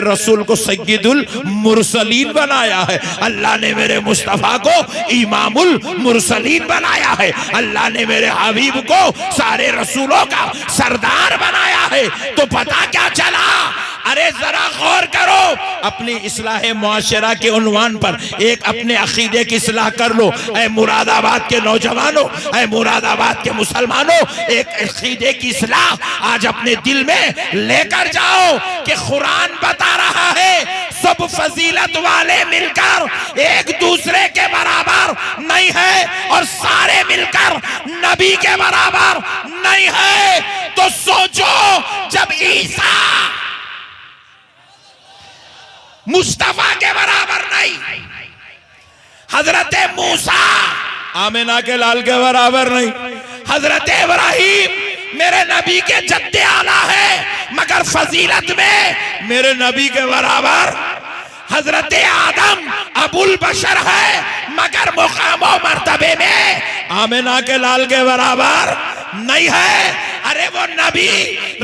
रसूल को सय्यदुल मुरसलीन बनाया है। अल्लाह ने मेरे मुस्तफ़ा को इमामुल मुरसलीन बनाया है। अल्लाह ने मेरे हबीब को सारे रसूलों का सरदार बनाया है। तो पता क्या चला? अरे जरा गौर करो, अपनी इस्लाह मुआशरा के उन्वान पर एक अपने अकीदे की इस्लाह कर लो। ऐ मुरादाबाद के नौजवानों, ऐ मुरादाबाद के मुसलमानों, एक अकीदे की इस्लाह आज अपने दिल में लेकर जाओ कि कुरान बता रहा है सब फजीलत वाले मिलकर एक दूसरे के बराबर नहीं है और सारे मिलकर नबी के बराबर नहीं है। तो सोचो, जब ईसा मुस्तफा के बराबर नहीं, हजरत मूसा आमिना के लाल के बराबर नहीं, हजरत इब्राहिम मेरे नबी के जद्दे आला है मगर फजीलत में मेरे नबी के बराबर, हजरत आदम अबुल बशर है मगर मुकाम मर्तबे में आमिना के लाल के बराबर नहीं है। अरे वो नबी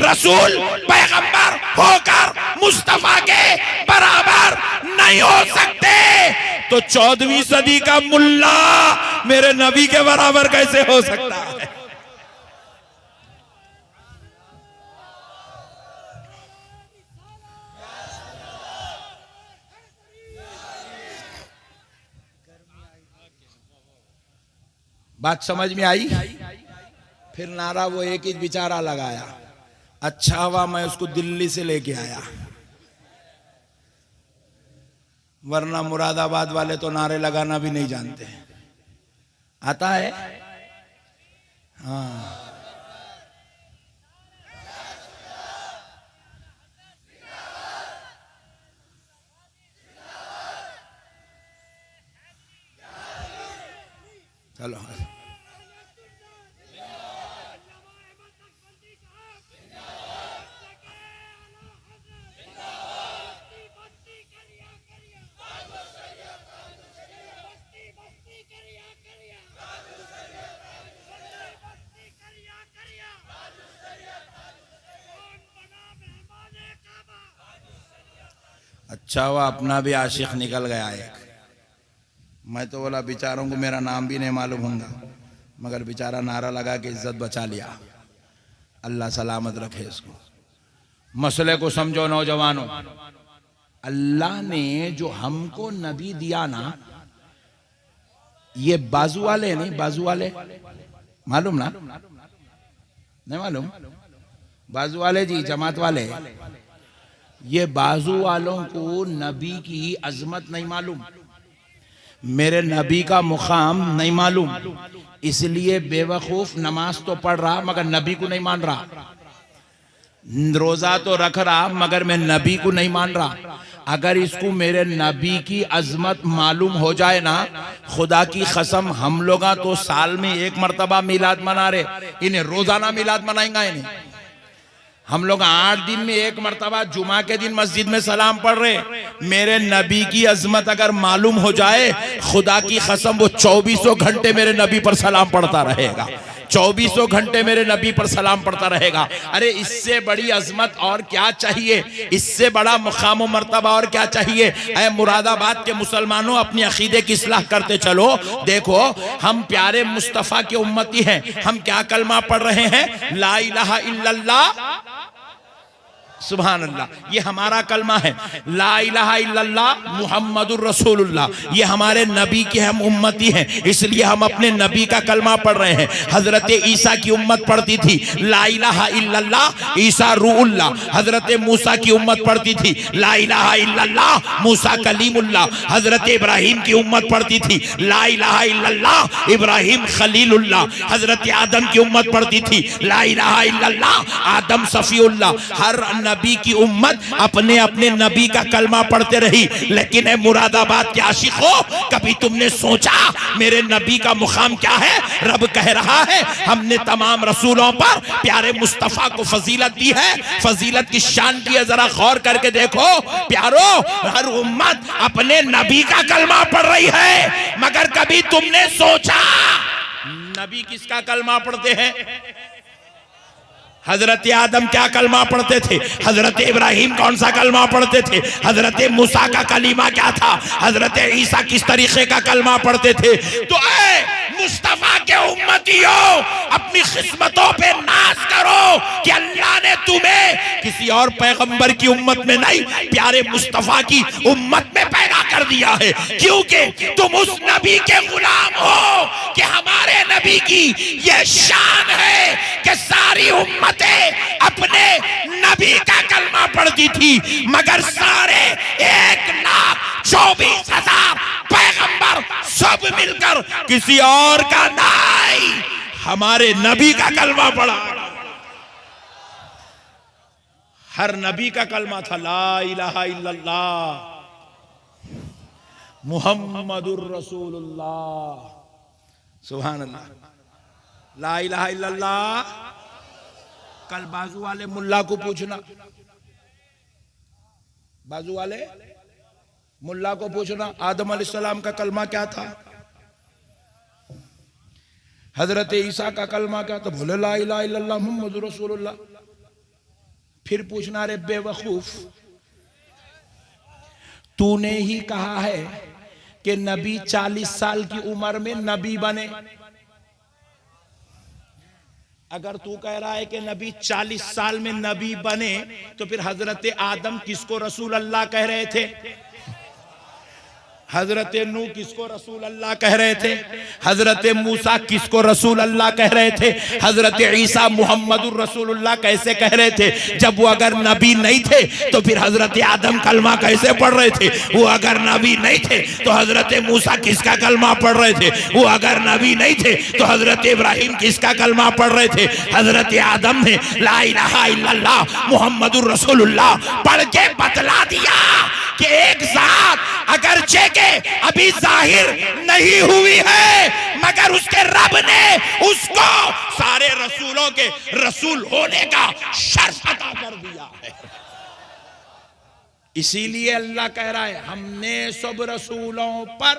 रसूल पैगंबर होकर मुस्तफा के बराबर नहीं हो सकते, तो 14वीं सदी का मुल्ला मेरे नबी के बराबर कैसे हो सकता है? बात समझ में आई? फिर नारा वो एक ही बेचारा लगाया, अच्छा हुआ मैं उसको दिल्ली से लेके आया, वरना मुरादाबाद वाले तो नारे लगाना भी नहीं जानते। आता है? हाँ, चलो। अच्छा हुआ अपना भी आशिक निकल गया एक। मैं तो बोला बेचारों को मेरा नाम भी नहीं मालूम होगा, मगर बेचारा नारा लगा के इज्जत बचा लिया। अल्लाह सलामत रखे इसको। मसले को समझो नौजवानों, अल्लाह ने जो हमको नबी दिया ना, ये बाजू वाले नहीं, बाजू वाले मालूम ना? नहीं मालूम? बाजू वाले जी, जमात वाले, ये बाजू वालों को नबी की अजमत नहीं मालूम, मेरे नबी का मुकाम नहीं मालूम, इसलिए बेवकूफ नमाज तो पढ़ रहा मगर नबी को नहीं मान रहा, रोजा तो रख रहा मगर मैं नबी को नहीं मान रहा। अगर इसको मेरे नबी की अजमत मालूम हो जाए ना, खुदा की कसम हम लोग तो साल में एक मर्तबा मिलाद मना रहे, इन्हें रोजाना मिलाद मनाएंगा। इन्हें हम लोग 8 दिन में एक मर्तबा जुमा के दिन मस्जिद में सलाम पढ़ रहे। मेरे नबी की अजमत अगर मालूम हो जाए, खुदा की कसम वो 2400 घंटे मेरे नबी पर सलाम पढ़ता रहेगा, 2400 घंटे मेरे नबी पर सलाम पढ़ता रहेगा। अरे इससे बड़ी अजमत और क्या चाहिए? इससे बड़ा मुकाम मर्तबा और क्या चाहिए? ऐ मुरादाबाद के मुसलमानों, अपनी अकीदे की इस्लाह करते चलो। देखो, हम प्यारे मुस्तफ़ा के उम्मती हैं। हम क्या कलमा पढ़ रहे हैं? ला इलाहा इल्लल्लाह सुभान अल्लाह, ये हमारा कलमा है। ला इलाहा इल्लल्लाह मुहम्मदुर रसूलुल्लाह, ये हमारे नबी के हम उम्मती हैं, इसलिए हम अपने नबी का कलमा पढ़ रहे हैं। हजरत ईसा की उम्मत पढ़ती थी ला इलाहा इल्लल्लाह ईसा रूहुल्लाह। हजरत मूसा की उम्मत पढ़ती थी ला इलाहा इल्लल्लाह मूसा कलीमुल्लाह। हजरत इब्राहिम की उम्मत पढ़ती थी ला इलाहा इल्लल्लाह इब्राहिम खलीलुल्लाह। हजरत आदम की उम्मत पढ़ती थी ला इलाहा इल्लल्लाह आदम सफीउल्लाह। हर नबी की उम्मत अपने अपने नबी का कलमा पढ़ते रही। लेकिन है मुरादाबाद के आशिकों, कभी तुमने सोचा मेरे नबी का मुकाम क्या है? रब कह रहा है हमने तमाम रसूलों पर प्यारे मुस्तफा को फजीलत दी है। फजीलत की शान की है, जरा गौर करके देखो प्यारो, हर उम्मत अपने नबी का कलमा पढ़ रही है, मगर कभी तुमने सोचा नबी किसका कलमा पढ़ते हैं? हजरत आदम क्या कलमा पढ़ते थे, हजरत इब्राहिम कौन सा कलमा पढ़ते थे, हजरत मूसा का कलीमा क्या था, हजरत ईसा किस तरीके का कलमा पढ़ते थे। तो मुस्तफा के उम्मतियों, अपनी किस्मतों पे नाज करो कि अल्लाह ने तुम्हें किसी और पैगंबर की उम्मत में नहीं, प्यारे मुस्तफा की उम्मत में पैदा कर दिया है, क्योंकि तुम उस नबी के गुलाम हो कि हमारे नबी की यह शान है कि सारी उम्मतें अपने नबी का कलमा पढ़ती थी, मगर सारे 1,24,000 पैगंबर सब मिलकर किसी और का नहीं, हमारे नबी का कलमा पढ़ा। हर नबी का कलमा था ला इलाहा इल्लल्लाह मुहम्मदुर रसूलुल्लाह। सुभान अल्लाह, ला इलाहा इल्लल्लाह। कल बाजू वाले मुल्ला को पूछना, बाजू वाले मुल्ला को पूछना आदम अलैहिस्सलाम का कलमा क्या था, हजरत ईसा का कलमा क्या था, बोले ला इलाहा इल्लल्लाह मुहम्मदुर रसूलुल्लाह। फिर पूछना रे बेवकूफ, तूने ही कहा है कि नबी 40 साल की उम्र में नबी बने। अगर तू कह रहा है कि नबी 40 साल में नबी बने, तो फिर हजरत आदम किसको रसूल अल्लाह कह रहे थे, हजरत नूह किसको रसूल अल्लाह कह रहे थे, हजरत मूसा किसको रसूल अल्लाह कह रहे थे, हजरत ईसा मुहम्मदुर रसूलुल्लाह कैसे कह रहे थे। जब वो अगर नबी नहीं थे तो फिर हजरत आदम कलमा कैसे पढ़ रहे थे, वो अगर नबी नहीं थे तो हजरत मूसा किसका कलमा पढ़ रहे थे, वो अगर नबी नहीं थे तो हजरत इब्राहिम किसका कलमा पढ़ रहे थे। हजरत आदम ने ला इलाहा इल्लल्लाह मुहम्मदुर रसूलुल्लाह पढ़ के बतला दिया कि एक जात अगरचे के अभी जाहिर नहीं हुई है, मगर उसके रब ने उसको सारे रसूलों के रसूल होने का शर्फ अता कर दिया है। इसीलिए अल्लाह कह रहा है हमने सब रसूलों पर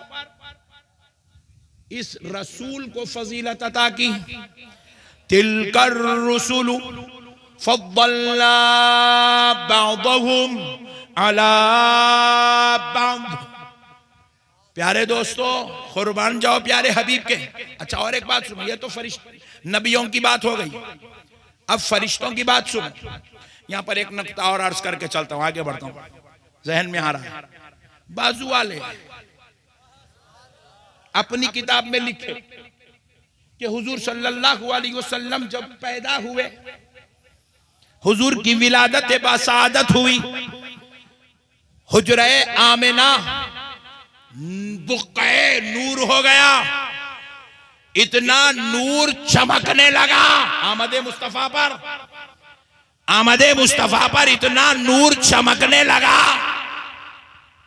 इस रसूल को फजीलत अता की। तिलकर रसूलु फद्दलना बअदहुम अला बअद। प्यारे दोस्तों, कुर्बान जाओ प्यारे हबीब के। अच्छा, और एक बात सुनो, ये तो फरिश्ते नबियों की बात हो गई, अब फरिश्तों की बात सुनो। यहां पर एक नुक्ता और अर्ज करके चलता हूं, आगे बढ़ता हूं, जहन में आ रहा है। बाजू वाले अपनी किताब में लिखे कि हुजूर सल्लल्लाहु अलैहि वसल्लम जब पैदा हुए, हुजूर की विलादत बासादत हुई, हुजरे आमिना बुक़े नूर हो गया, इतना नूर चमकने लगा आमदे मुस्तफा पर, आमदे मुस्तफा पर इतना नूर चमकने लगा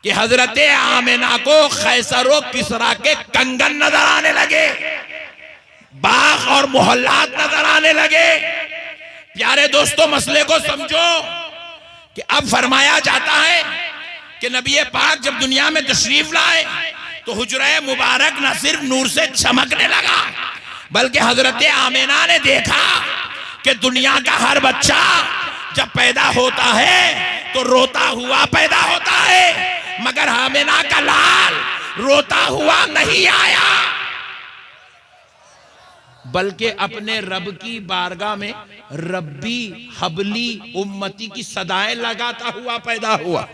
कि हजरत आमिना को खैसरो किसरा के कंगन नजर आने लगे, बाग और मोहल्लात नजर आने लगे। प्यारे दोस्तों, मसले को समझो कि अब फरमाया जाता है कि नबी पाक जब दुनिया में तशरीफ लाए तो हुजरा मुबारक न सिर्फ नूर से चमकने लगा, बल्कि हजरत आमिना ने देखा कि दुनिया का हर बच्चा जब पैदा होता है तो रोता हुआ पैदा होता है, मगर आमिना का लाल रोता हुआ नहीं आया, बल्कि अपने रब की बारगाह में रब्बी हबली उम्मती की सदाएं लगाता हुआ पैदा हुआ।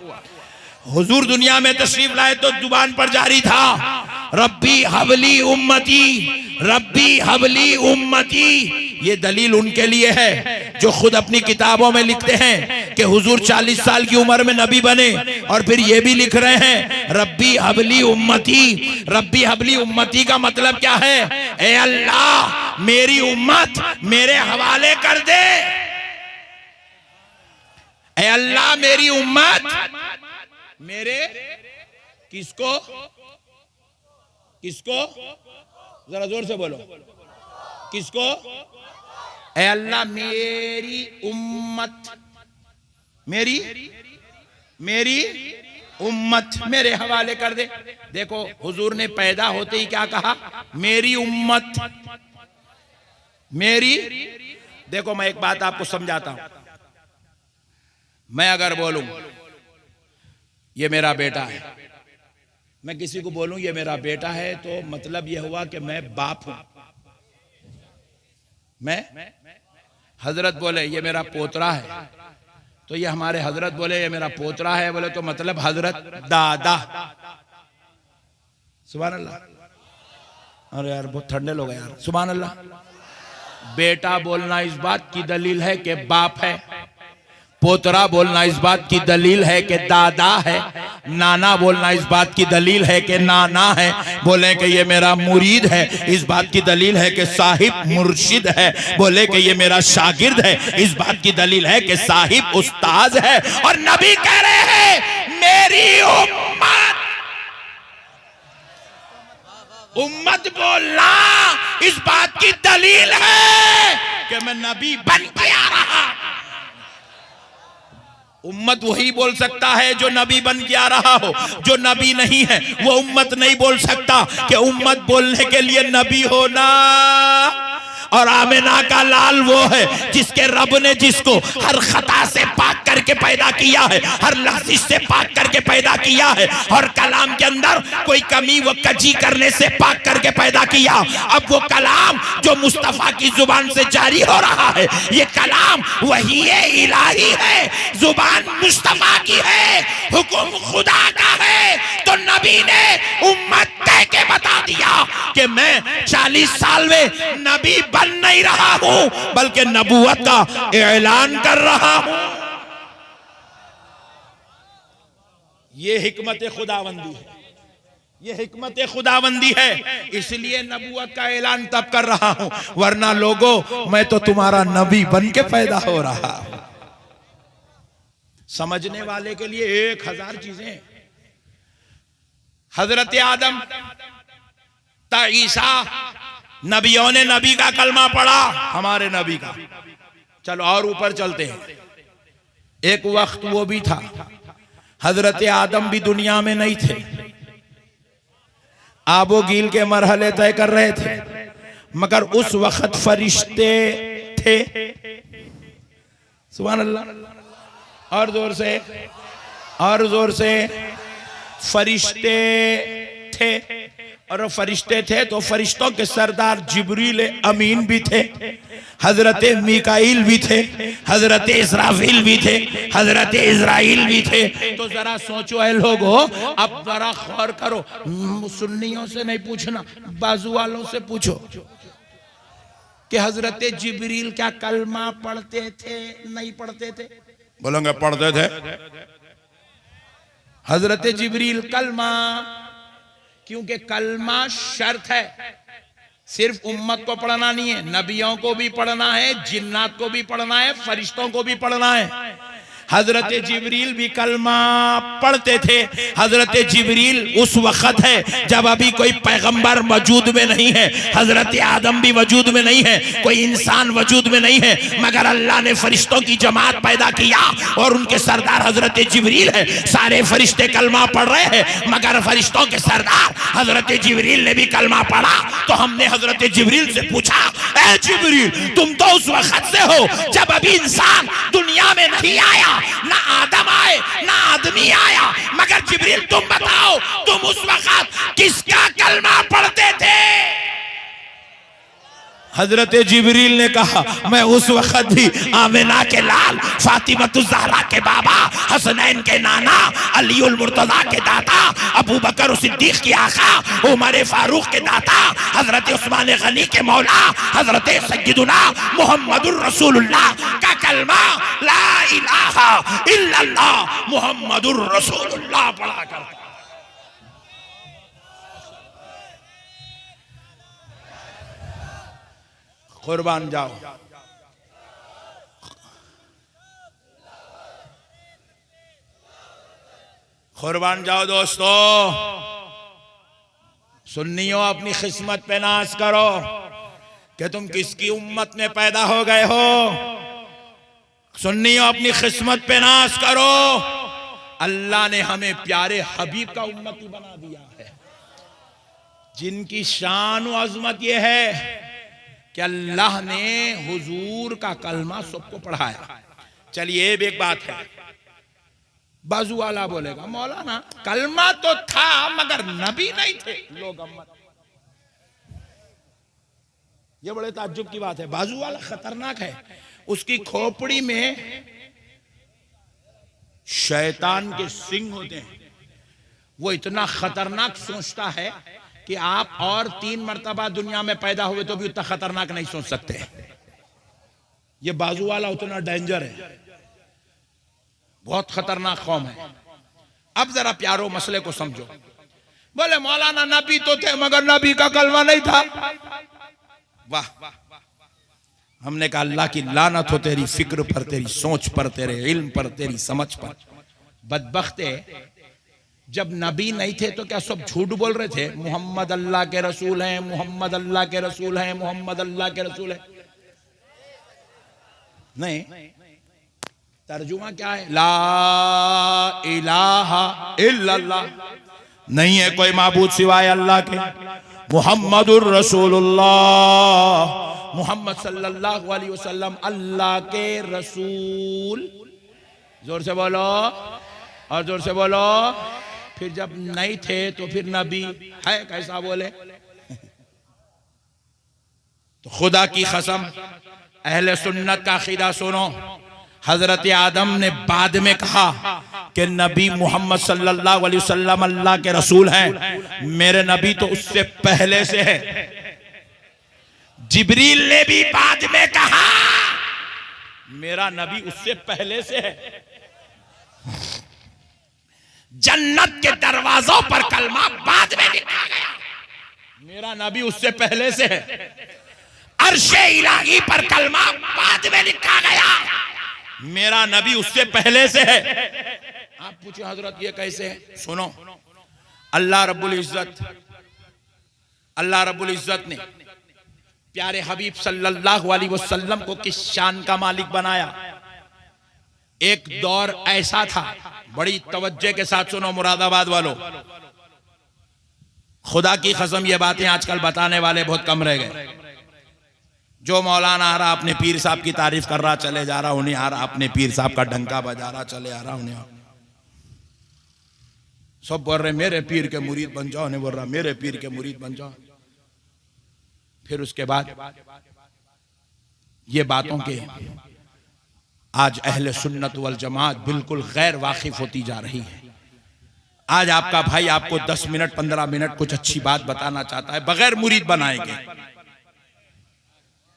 हुजूर दुनिया में तशरीफ लाए तो जुबान पर जारी था रब्बी हबली उम्मती, रब्बी हबली उम्मती। ये दलील उनके लिए है जो खुद अपनी किताबों में लिखते हैं कि हुजूर 40 साल की उम्र में नबी बने, और फिर ये भी लिख रहे हैं रब्बी हबली उम्मती। रब्बी हबली उम्मती का मतलब क्या है? ए अल्लाह, मेरी उम्मत मेरे हवाले कर दे, ए अल्लाह मेरी उम्मत मेरे किसको किसको, जरा जोर से बोलो, किसको? ऐ अल्लाह मेरी उम्मत, मेरी मेरी उम्मत मेरे हवाले कर दे। देखो, हुजूर ने पैदा होते ही क्या कहा? मेरी उम्मत, मेरी। देखो मैं एक बात आपको समझाता हूं। मैं अगर बोलूं ये मेरा बेटा है, मैं किसी को बोलूं ये मेरा बेटा है, तो मतलब यह हुआ कि मैं बाप हूं। मैं हजरत बोले ये मेरा पोतरा है, तो ये हमारे हजरत बोले ये मेरा पोतरा है, बोले तो मतलब हजरत दादा। सुभान अल्लाह। अरे यार बहुत ठंडे लोग हैं यार। सुभान अल्लाह। बेटा बोलना इस बात की दलील है कि बाप है, पोतरा बोलना इस बात की दलील है कि दादा है, नाना बोलना इस बात की दलील है कि नाना है, बोले कि ये मेरा मुरीद है इस बात की दलील है कि साहिब मुर्शिद है, बोले कि ये मेरा शागिर्द है इस बात की दलील है कि साहिब उस्ताद है। और नबी कह रहे हैं मेरी उम्मत बोलना इस बात की दलील है कि मैं नबी बन के आ रहा। उम्मत वही बोल सकता है जो नबी बन के आ रहा हो, जो नबी नहीं है वो उम्मत नहीं बोल सकता। कि उम्मत बोलने के लिए नबी होना। और आमिना का लाल वो है जिसके रब ने जिसको हर खता से पाक करके पैदा किया है, हर लफ्ज़ से पाक करके पैदा किया है, और कलाम के अंदर कोई कमी व कजी करने से पाक करके पैदा किया। अब वो कलाम जो मुस्तफ़ा की जुबान से जारी हो रहा है, ये कलाम वही इलाही है, जुबान मुस्तफ़ा की है, हुक्म खुदा का है। तो नबी ने उम्मत कह के बता दिया कि मैं 40 साल में नबी बन नहीं रहा हूं, बल्कि नबूवत का ऐलान कर रहा हूं। ये हिकमत खुदावंदी है, ये हिकमत खुदावंदी है, इसलिए नबूवत का ऐलान तब कर रहा हूं, वरना लोगों मैं तो तुम्हारा नबी बन के पैदा हो रहा हूं। समझने वाले के लिए 1000 चीजें। हजरत आदम ता ईसा, नबियों ने नबी का कलमा पढ़ा, हमारे नबी का। चलो और ऊपर चलते हैं। एक वक्त वो भी था, हजरत आदम भी दुनिया में नहीं थे, आबो गील के मरहले तय कर रहे थे, मगर उस वक्त फरिश्ते थे। सुभान अल्लाह। और जोर से, और जोर से। फरिश्ते थे, और फरिश्ते थे तो फरिश्तों के सरदार जिब्रील अमीन भी थे, हजरत मिकाईल भी थे, हजरत इसराफील भी थे, हजरत इजराइल भी थे। तो जरा सोचो ऐ लोगो, अब जरा गौर करो, सुन्नियों से नहीं पूछना, बाजू वालों से पूछो कि हजरत जिब्रील क्या कलमा पढ़ते थे नहीं पढ़ते थे? बोलेंगे पढ़ते थे। हजरत जिब्रील कलमा, क्योंकि कलमा शर्त है, सिर्फ उम्मत को पढ़ना नहीं है, नबियों को भी पढ़ना है, जिन्नात को भी पढ़ना है, फरिश्तों को भी पढ़ना है। हजरत जिब्रील भी कलमा पढ़ते थे। हजरत जिब्रील उस वक्त है जब अभी कोई पैगंबर वजूद में नहीं है, हजरत आदम भी वजूद में नहीं है, कोई इंसान वजूद में नहीं है, मगर अल्लाह ने फरिश्तों की जमात पैदा किया और उनके सरदार हजरत जिब्रील है। सारे फरिश्ते कलमा पढ़ रहे हैं, मगर फरिश्तों के सरदार हजरत जिब्रील ने भी कलमा पढ़ा। तो हमने हजरत जिब्रील से पूछा, ए जिब्रील तुम तो उस वक्त से हो जब अभी इंसान दुनिया में नहीं आया, ना आदम आए ना आदमी आया, मगर जिब्रील तुम बताओ तुम उस वक्त किसका कलमा पढ़ते थे? हजरत जिब्रील ने कहा मैं उस वक्त भी आमिना के लाल, फातिमतुज़ ज़हरा के बाबा, हसनैन के नाना, अलीउल मुर्तज़ा के दाता, अबू बकर सिद्दीक के आका, उमर फारूक के दाता, हजरत उस्मान गनी के मौला, हजरत सय्यदुना मुहम्मदुर रसूलुल्लाह का कलमा ला इलाहा इल्लल्लाह मुहम्मदुर रसूलुल्लाह पढ़ा कर। कुर्बान जाओ, कुर्बान जाओ दोस्तों। सुन्नियों अपनी किस्मत पे नाज करो कि तुम किसकी उम्मत में पैदा हो गए हो। सुन्नियों अपनी किस्मत पे नाज करो, अल्लाह ने हमें प्यारे हबीब का उम्मती बना दिया है, जिनकी शान व अजमत यह है कि अल्लाह ने हुजूर का कलमा सबको पढ़ाया। चलिए अब एक बात है, बाजू वाला बोलेगा मौलाना कलमा तो था मगर नबी नहीं थे लोग अम्मत। ये बड़े ताज्जुब की बात है। बाजू वाला खतरनाक है, उसकी खोपड़ी में शैतान के सिंग होते हैं। वो इतना खतरनाक सोचता है कि आप और 3 मर्तबा दुनिया में पैदा हुए तो भी उतना खतरनाक नहीं सोच सकते। ये बाजू वाला उतना डेंजर है, बहुत खतरनाक कौम है। अब जरा प्यारो मसले को समझो। बोले मौलाना नबी तो थे मगर नबी का कलमा नहीं था। वाह, हमने कहा अल्लाह की लानत हो तेरी फिक्र पर, तेरी सोच पर, तेरे इल्म पर, तेरी समझ पर। बदबख्ते, जब नबी नहीं थे तो क्या सब झूठ बोल रहे थे? मोहम्मद अल्लाह के रसूल हैं, मोहम्मद अल्लाह के रसूल हैं, मोहम्मद अल्लाह के रसूल हैं। नहीं, तर्जुमा क्या है? ला इलाहा इल्लल्लाह, नहीं है कोई माबूद सिवाय अल्लाह के। मुहम्मदुर रसूलुल्लाह, मोहम्मद सल्लल्लाहु अलैहि वसल्लम अल्लाह के रसूल। जोर से बोलो और जोर से बोलो। फिर जब नहीं थे तो फिर नबी है कैसा बोले? तो खुदा की कसम, अहले सुन्नत का अकीदा सुनो। हजरत आदम ने बाद में कहा कि नबी मोहम्मद सल्लल्लाहु अलैहि वसल्लम अल्लाह के रसूल हैं। मेरे नबी तो उससे पहले से है। जिब्रील ने भी बाद में कहा मेरा नबी उससे पहले से है। जन्नत के दरवाजों पर कलमा बाद में लिखा गया, मेरा नबी उससे पहले से है। अर्शे इलाही पर कलमा बाद में लिखा गया, मेरा नबी उससे पहले से है। आप पूछे हजरत ये कैसे है? सुनो, अल्लाह रब्बुल इज्जत ने प्यारे हबीब सल्लल्लाहु अलैहि वसल्लम को किस शान का मालिक बनाया। एक दौर ऐसा था, बड़ी तवज्जो के साथ सुनो मुरादाबाद वालों, खुदा की कसम ये बातें आजकल बताने वाले बहुत कम रह गए। जो मौलाना आ रहा अपने पीर साहब की तारीफ कर रहा चले जा रहा, उन्हें आ रहा अपने पीर साहब का डंका बजा रहा चले आ रहा, उन्हें सब बोल रहे मेरे पीर के मुरीद बन जाओ, उन्हें बोल रहा मेरे पीर के मुरीद बन जाओ। फिर उसके बाद ये बातों के आज अहले सुन्नत वल जमात बिल्कुल गैर वाकिफ होती जा रही है। आज आपका भाई आपको 10 मिनट 15 मिनट कुछ अच्छी बात बताना चाहता है, बगैर मुरीद बनाएंगे,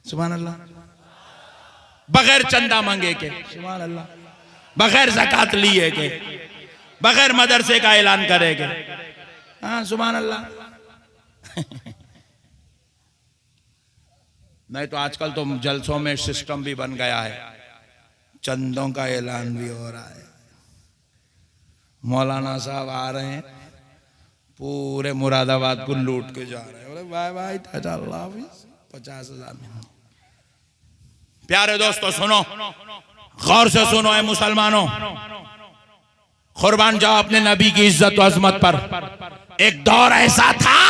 सुभान अल्लाह, बगैर चंदा मांगे के, सुभान अल्लाह, बगैर ज़कात लिए के, बगैर मदरसे का ऐलान करेंगे, हाँ सुभान अल्लाह। नहीं तो आजकल तो जलसों में सिस्टम भी बन गया है, चंदों का ऐलान भी हो रहा है। मौलाना साहब आ रहे हैं, पूरे मुरादाबाद को लूट के जा रहे हैं। बोले बाय बाय 50,000 में। प्यारे दोस्तों सुनो, गौर से सुनो है मुसलमानों, कुर्बान जाओ अपने नबी की इज्जत और अजमत पर। एक दौर ऐसा था,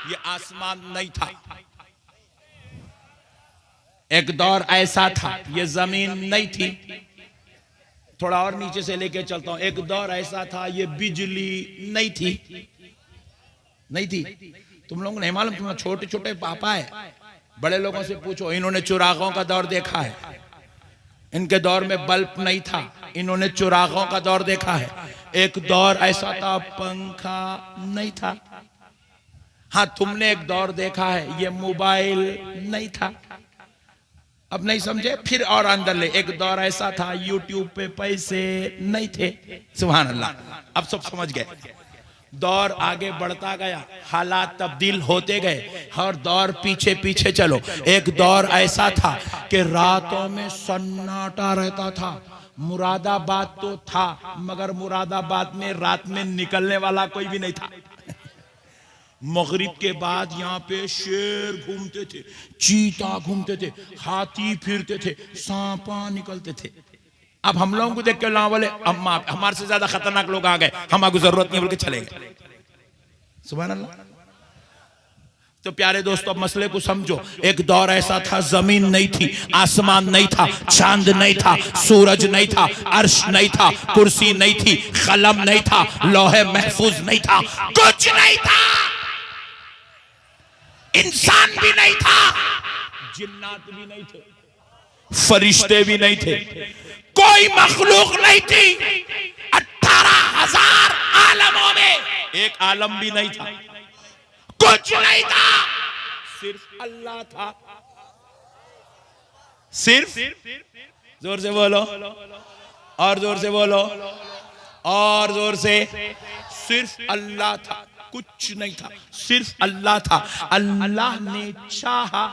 ये आसमान नहीं था। एक दौर ऐसा था, ये जमीन नहीं थी। थोड़ा और नीचे से लेके चलता हूं। एक दौर ऐसा था, ये बिजली नहीं थी, नहीं थी। तुम लोगों को नहीं मालूम, तुम छोटे छोटे पापा है, बड़े लोगों से पूछो, इन्होंने चुरागों का दौर देखा है। इनके दौर में बल्ब नहीं था, इन्होंने चुरागों का दौर देखा है। एक दौर ऐसा था, पंखा नहीं था। हाँ, तुमने एक दौर देखा है, ये मोबाइल नहीं था। अब नहीं समझे, फिर और अंदर ले, एक दौर ऐसा था, यूट्यूब पे पैसे नहीं थे। सुभान अल्लाह, अब सब समझ गए। दौर आगे बढ़ता गया, हालात तब्दील होते गए, हर दौर पीछे पीछे चलो। एक दौर ऐसा था कि रातों में सन्नाटा रहता था। मुरादाबाद तो था, मगर मुरादाबाद में रात में निकलने वाला कोई भी नहीं था। मगरिब के बाद यहाँ पे शेर घूमते थे, चीता घूमते थे, हाथी फिरते थे, सांपा निकलते थे। अब हम लोगों को देख के अल्लाह बोले हमारे से ज्यादा खतरनाक लोग आ गए, हमारे जरूरत नहीं बोल के चले गए। सुभान अल्लाह। तो प्यारे दोस्तों, अब मसले को समझो। एक दौर ऐसा था, जमीन नहीं थी, आसमान नहीं था, चांद नहीं था, सूरज नहीं था, अर्श नहीं था, कुर्सी नहीं थी, कलम नहीं था, लौहे महफूज नहीं था, कुछ नहीं था, इंसान भी नहीं था, जिन्नात भी नहीं थे, फरिश्ते भी नहीं थे, कोई मखलूक नहीं थी। 18,000 आलमों में एक आलम भी नहीं था, कुछ नहीं था, सिर्फ अल्लाह था। सिर्फ, जोर से बोलो, और जोर से बोलो, और जोर से, सिर्फ अल्लाह था, कुछ नहीं था, सिर्फ अल्लाह था। अल्लाह ने चाहा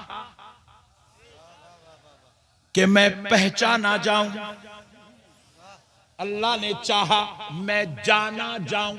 कि मैं पहचाना जाऊं, अल्लाह ने चाहा मैं जाना जाऊं,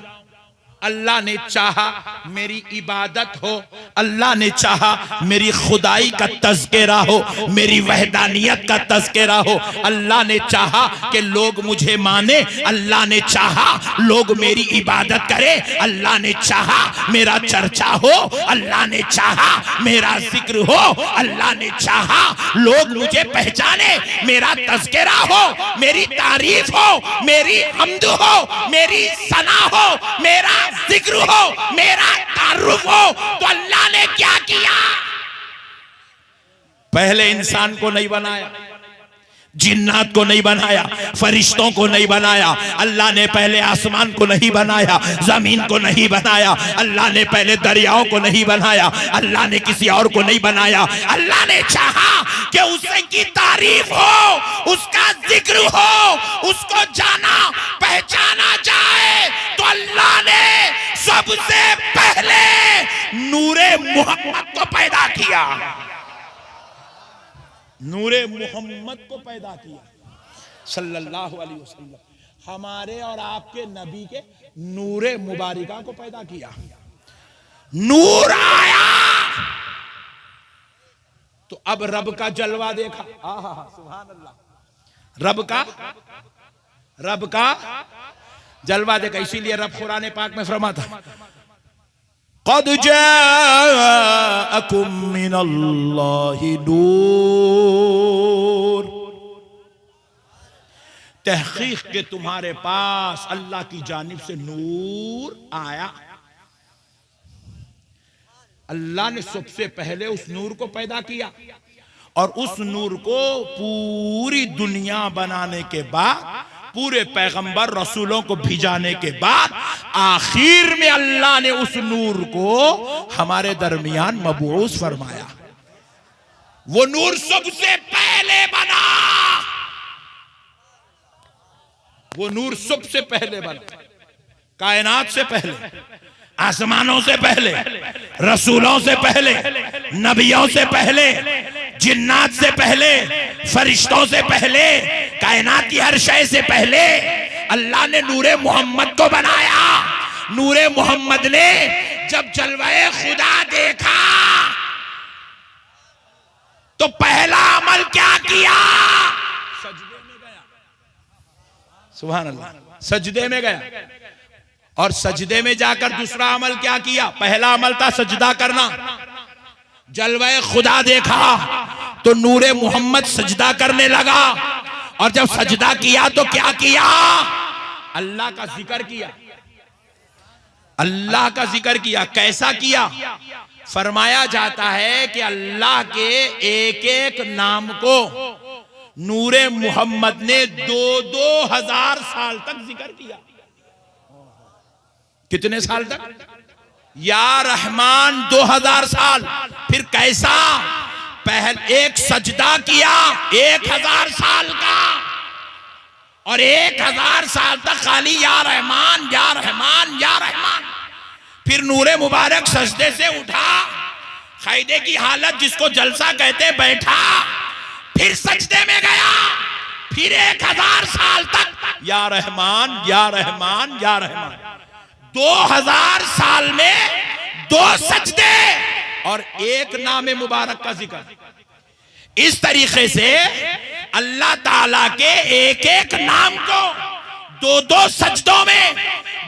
अल्लाह ने चाहा मेरी इबादत हो, अल्लाह ने चाहा मेरी खुदाई का तज़किरा हो, मेरी वहदानियत का तज़किरा हो, अल्लाह ने चाहा कि लोग मुझे माने, अल्लाह ने चाहा लोग मेरी इबादत करे, अल्लाह ने चाहा मेरा चर्चा हो, अल्लाह ने चाहा मेरा जिक्र हो, अल्लाह ने चाहा लोग मुझे पहचाने, मेरा तज़किरा हो, मेरी तारीफ हो, मेरी हम्द हो, मेरी सना हो, मेरा जिक्र हो, मेरा तारुफ हो। तो अल्लाह ने क्या किया? पहले इंसान को नहीं बनाया, जिन्नात को नहीं बनाया, फरिश्तों को नहीं बनाया, अल्लाह ने पहले आसमान को नहीं बनाया, जमीन को नहीं बनाया, अल्लाह ने पहले दरियाओं को नहीं बनाया, अल्लाह ने किसी और को नहीं बनाया। अल्लाह ने चाहा कि उसकी तारीफ हो, उसका जिक्र हो, उसको जाना पहचाना जाए। तो अल्लाह ने सबसे पहले नूरे मोहम्मद को पैदा किया, नूरे मोहम्मद को पैदा किया सल्लल्लाहु अलैहि वसल्लम। हमारे और आपके नबी के नूरे मुबारिका को पैदा किया। नूर आया तो अब रब का जलवा देखा। आहा, सुभान अल्लाह। रब का जलवा देखा। इसीलिए रब कुरान पाक में फरमाता, क़द जाअकुम मिनल्लाहि नूर, तहकीक के तुम्हारे पास अल्लाह की जानिब से नूर आया। अल्लाह ने सबसे पहले उस नूर को पैदा किया और उस नूर को पूरी दुनिया बनाने के बाद, पूरे पैगंबर रसूलों को भिजाने के बाद, आखिर में अल्लाह ने उस नूर को हमारे दरमियान मबऊस फरमाया। वो नूर सबसे पहले बना, वो नूर सबसे पहले बना, कायनात से पहले, आसमानों से पहले, रसूलों से पहले, नबियों से पहले, जिन्नात से पहले, फरिश्तों से पहले, कायनात की हर शय से पहले अल्लाह ने नूरे मोहम्मद को बनाया। नूरे मोहम्मद ने जब जलवाए खुदा देखा तो पहला अमल क्या किया? सजदे में गया। सुभान अल्लाह, सजदे में गया। और सजदे में जाकर दूसरा अमल क्या किया? पहला अमल था सजदा करना। जलवाए खुदा देखा तो नूरे मोहम्मद सजदा करने लगा, और जब सजदा किया तो क्या किया? अल्लाह का जिक्र किया। अल्लाह का जिक्र किया। कैसा किया? फरमाया जाता है कि अल्लाह के एक एक नाम को नूरे मोहम्मद ने 2,000 साल तक जिक्र किया। कितने साल तक? या रहमान 2000 साल। फिर कैसा? पहले एक सजदा किया 1000 साल का, और 1000 साल तक खाली या रहमान या रहमान या रहमान। फिर नूरे मुबारक सजदे से उठा, खैदे की हालत जिसको जलसा कहते, बैठा, फिर सजदे में गया, फिर 1000 साल तक या रहमान या रहमान या रहमान। 2000 साल में 2 सजदे और एक नाम मुबारक का जिक्र। इस तरीके से अल्लाह ताला के एक एक नाम को 2-2 सजदों में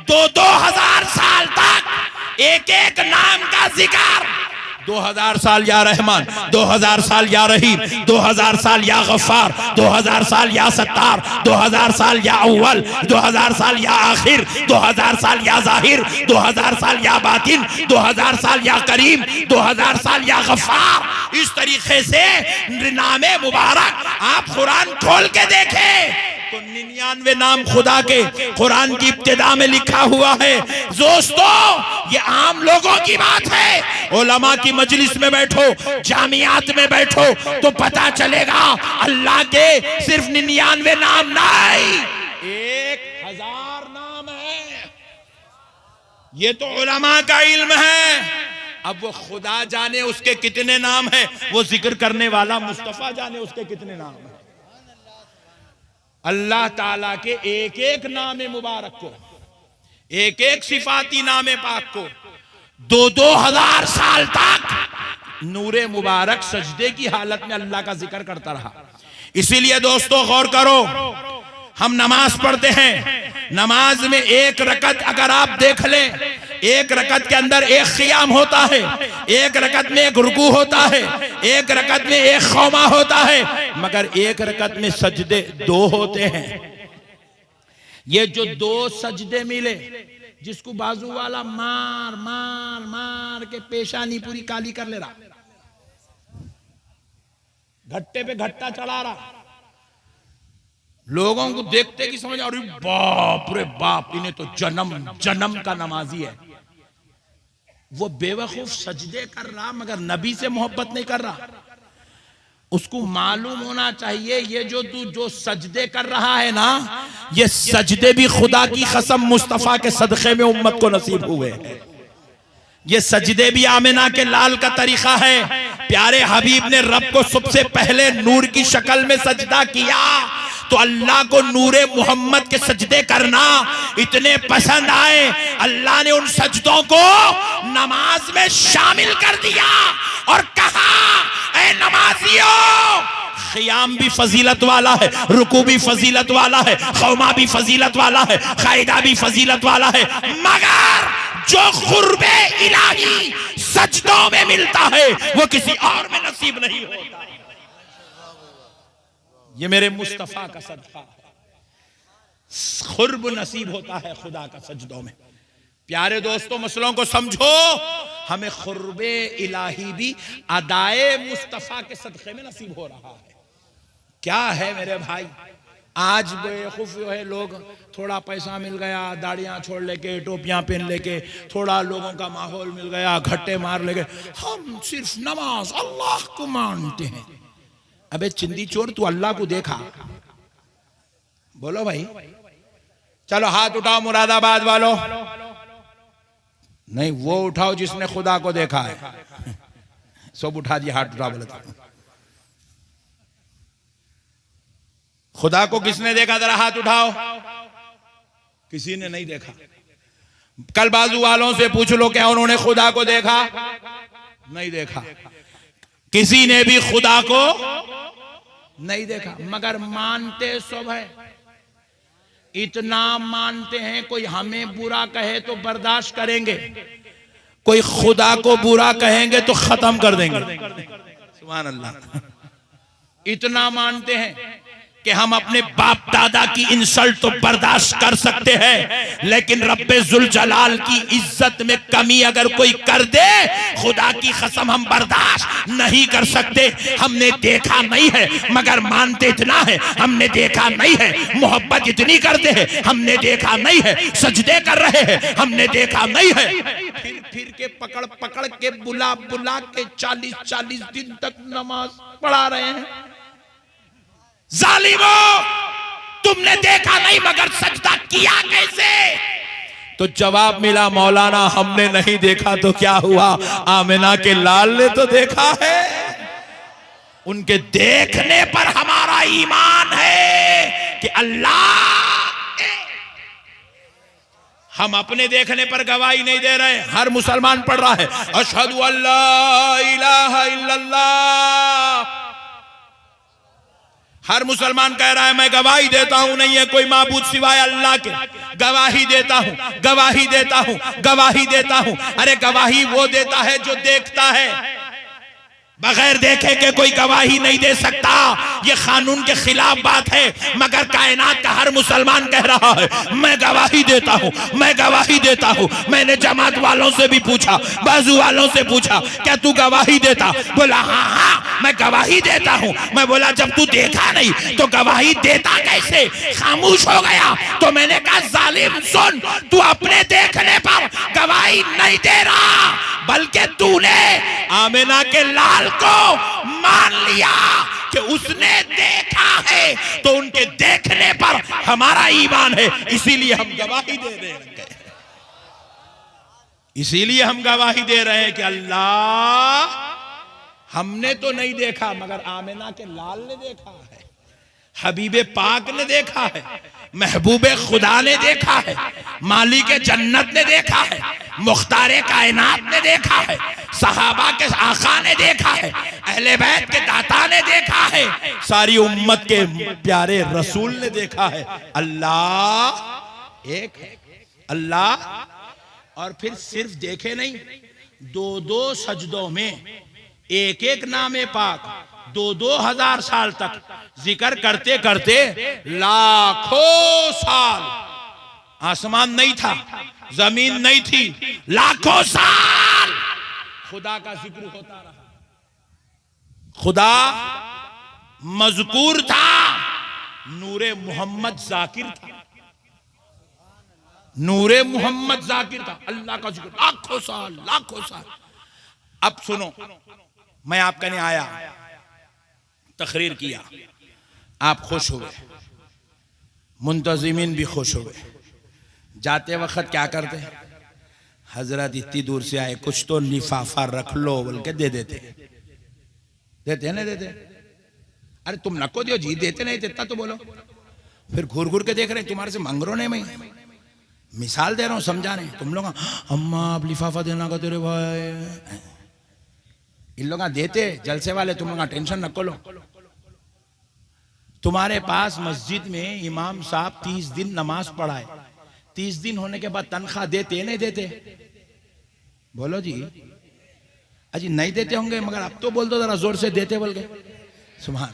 2-2 हजार साल तक एक एक नाम का जिक्र 2000 साल या रहमान, 2000 साल या रहीम, 2000 साल या गफ्फार, 2000 साल या सत्तार, 2000 साल या अव्वल, 2000 साल या आखिर, 2000 साल या जाहिर, 2000 साल या बातिन, 2000 साल या करीम, 2000 साल या गफ्फार। इस तरीके से नामे मुबारक आप कुरान खोल के देखें तो 99 नाम खुदा के कुरान की इब्तिदा में लिखा हुआ है। दोस्तों, ये आम लोगों की बात है। उलमा की मजलिस में बैठो, जामियात में बैठो तो पता चलेगा अल्लाह के सिर्फ 99 नाम नहीं, 1000 नाम है। ये तो उलमा का इल्म है। अब वो खुदा जाने उसके कितने नाम है, वो जिक्र करने वाला मुस्तफा जाने उसके कितने नाम है। अल्लाह ताला के एक एक नाम मुबारक को, एक एक सिफाती नाम पाक को 2-2 हजार साल तक नूरे मुबारक सजदे की हालत में अल्लाह का जिक्र करता रहा। इसीलिए दोस्तों गौर करो, हम नमाज पढ़ते हैं, नमाज में एक रकत अगर आप देख लें, एक रकत के अंदर एक क़ियाम होता है, एक रकत में एक रुकू होता है, एक रकत में एक खौमा होता है, मगर एक रकत में सजदे 2 होते हैं। ये जो 2 सजदे मिले, जिसको बाजू वाला मार मार मार के पेशानी पूरी काली कर ले रहा, घट्टे पे घट्टा चढ़ा रहा, लोगों को देखते की समझ, अरे बाप रे बाप, इन्हें तो जन्म जन्म का नमाजी है। वो बेवकूफ सजदे कर रहा मगर नबी से मोहब्बत नहीं कर रहा। उसको मालूम होना चाहिए ये जो तू जो सजदे कर रहा है ना, ये सजदे भी खुदा की कसम मुस्तफा के सदक़े में उम्मत को नसीब हुए हैं। ये सजदे भी आमिना के लाल का तरीका है। प्यारे हबीब ने रब को सबसे पहले नूर की शक्ल में सजदा किया, तो अल्लाह को नूरे मोहम्मद के सजदे करना इतने पसंद आए, अल्लाह ने उन सजदों को नमाज में शामिल कर दिया और कहा, ऐ नमाजियों, क़ियाम भी फजीलत वाला है, रुकू भी फजीलत वाला है, खौमा भी फजीलत वाला है, कायदा भी फजीलत वाला है, मगर जो क़ुर्बे इलाही सजदों में मिलता है वो किसी और में नसीब नहीं होता। ये मेरे मुस्तफा का सदका है, खुर्ब नसीब होता है खुदा का सजदों में। प्यारे दोस्तों, मसलों को समझो, हमें खुर्बे इलाही भी अदाए मुस्तफा के सदक़े में नसीब हो रहा है। क्या है मेरे भाई, आज बेवकूफ है लोग, थोड़ा पैसा मिल गया, दाढ़ियां छोड़ लेके, टोपियां पहन लेके, थोड़ा लोगों का माहौल मिल गया, घट्टे मार लेके, हम सिर्फ नमाज अल्लाह को मानते हैं। अबे चिंदी चोर, तू अल्लाह को देखा? बोलो भाई, चलो हाथ उठाओ मुरादाबाद वालों। नहीं, वो उठाओ जिसने खुदा को देखा है। सब उठा दिया, हाथ उठा। बोले खुदा को किसने देखा? जरा हाथ उठाओ। किसी ने नहीं देखा। कल बाजू वालों से पूछ लो, क्या उन्होंने खुदा को देखा? नहीं देखा। किसी ने भी खुदा को नहीं देखा, मगर मानते सब है। इतना मानते हैं, कोई हमें बुरा कहे तो बर्दाश्त करेंगे, कोई खुदा को बुरा कहेंगे तो खत्म कर देंगे। सुभान अल्लाह। इतना मानते हैं कि हम अपने बाप दादा की इंसल्ट तो बर्दाश्त कर सकते हैं, लेकिन रब्बे जुल जलाल की इज्जत में कमी अगर कोई कर दे, खुदा की कसम हम बर्दाश्त नहीं कर सकते। हमने देखा नहीं है मगर मानते इतना है, हमने देखा नहीं है। मोहब्बत इतनी करते हैं, हमने देखा नहीं है। सजदे कर रहे हैं, हमने देखा नहीं है। फिर के पकड़ पकड़ के बुला बुला के 40-40 दिन तक नमाज पढ़ा रहे हैं। जालिमो, तुमने देखा नहीं मगर सजदा किया कैसे? तो जवाब मिला, मौलाना हमने नहीं देखा तो क्या हुआ, आमिना के लाल ने तो देखा है। उनके देखने पर हमारा ईमान है कि अल्लाह। हम अपने देखने पर गवाही नहीं दे रहे। हर मुसलमान पढ़ रहा है, अशहदु अल्ला इलाहा इल्लल्लाह। हर मुसलमान कह रहा है, मैं गवाही देता हूं नहीं है कोई माबूद सिवाय अल्लाह के। गवाही देता हूं, गवाही देता हूं, गवाही देता हूं। अरे गवाही वो देता है जो देखता है। बगैर देखे के कोई गवाही नहीं दे सकता। ये कानून के खिलाफ बात है, मगर कायनात का हर मुसलमान कह रहा है मैं गवाही देता हूँ, मैं गवाही देता हूँ। मैंने जमात वालों से भी पूछा, बाजू वालों से पूछा, क्या तू गवाही देता? बोला हाँ हाँ मैं गवाही देता हूँ। मैं बोला जब तू देखा नहीं तो गवाही देता कैसे? खामोश हो गया। तो मैंने कहा जालिम सुन, तू अपने देखने पर गवाही नहीं दे रहा, बल्कि तूने आमिना के लाल को मान लिया कि उसने देखा है, तो उनके देखने पर हमारा ईमान है, इसीलिए हम गवाही दे रहे हैं। इसीलिए हम गवाही दे रहे हैं कि अल्लाह हमने तो नहीं देखा, मगर आमिना के लाल ने देखा है, हबीबे पाक ने देखा है, महबूबे खुदा ने देखा है, मालिक जन्नत ने देखा है, मुख्तारे कायनात ने देखा है, सहाबा के आका ने देखा है, अहले बैत के दाता ने देखा है, सारी उम्मत के प्यारे रसूल ने देखा है। अल्लाह एक है, अल्लाह। और फिर सिर्फ देखे नहीं, दो दो सजदों में एक एक नामे पाक 2000 साल तक जिक्र करते करते लाखों साल, आसमान नहीं था, जमीन नहीं थी, लाखों साल खुदा का जिक्र होता रहा। खुदा मज़कूर था, नूरे मोहम्मद जाकिर था, नूरे मोहम्मद जाकिर था, अल्लाह का जिक्र लाखों साल, लाखों साल। अब सुनो, मैं आपका नहीं आया, तकरीर किया, आप खुश हुए, मुंतजिमीन भी खुश हुए। जाते वक्त क्या करते? हजरत इतनी दूर से आए, कुछ तो लिफाफा रख लो बोल के दे देते। देते नहीं देते? अरे तुम नको दियो जी, देते नहीं देता तो बोलो। फिर घूर घूर के देख रहे तुम्हारे से मांग रो नहीं, मैं मिसाल दे रहा हूं समझाने। तुम लोग अम्मा आप लिफाफा देना का तेरे भाई, इन लोग देते जलसे वाले, तुम लोग टेंशन न लो। तुम्हारे पास मस्जिद में इमाम साहब 30 दिन नमाज पढ़ाए, 30 दिन होने के बाद तनख्वाह देते नहीं देते? बोलो जी। अजी नहीं देते होंगे, मगर अब तो बोल दो जरा जोर से, देते बोल के। सुभान।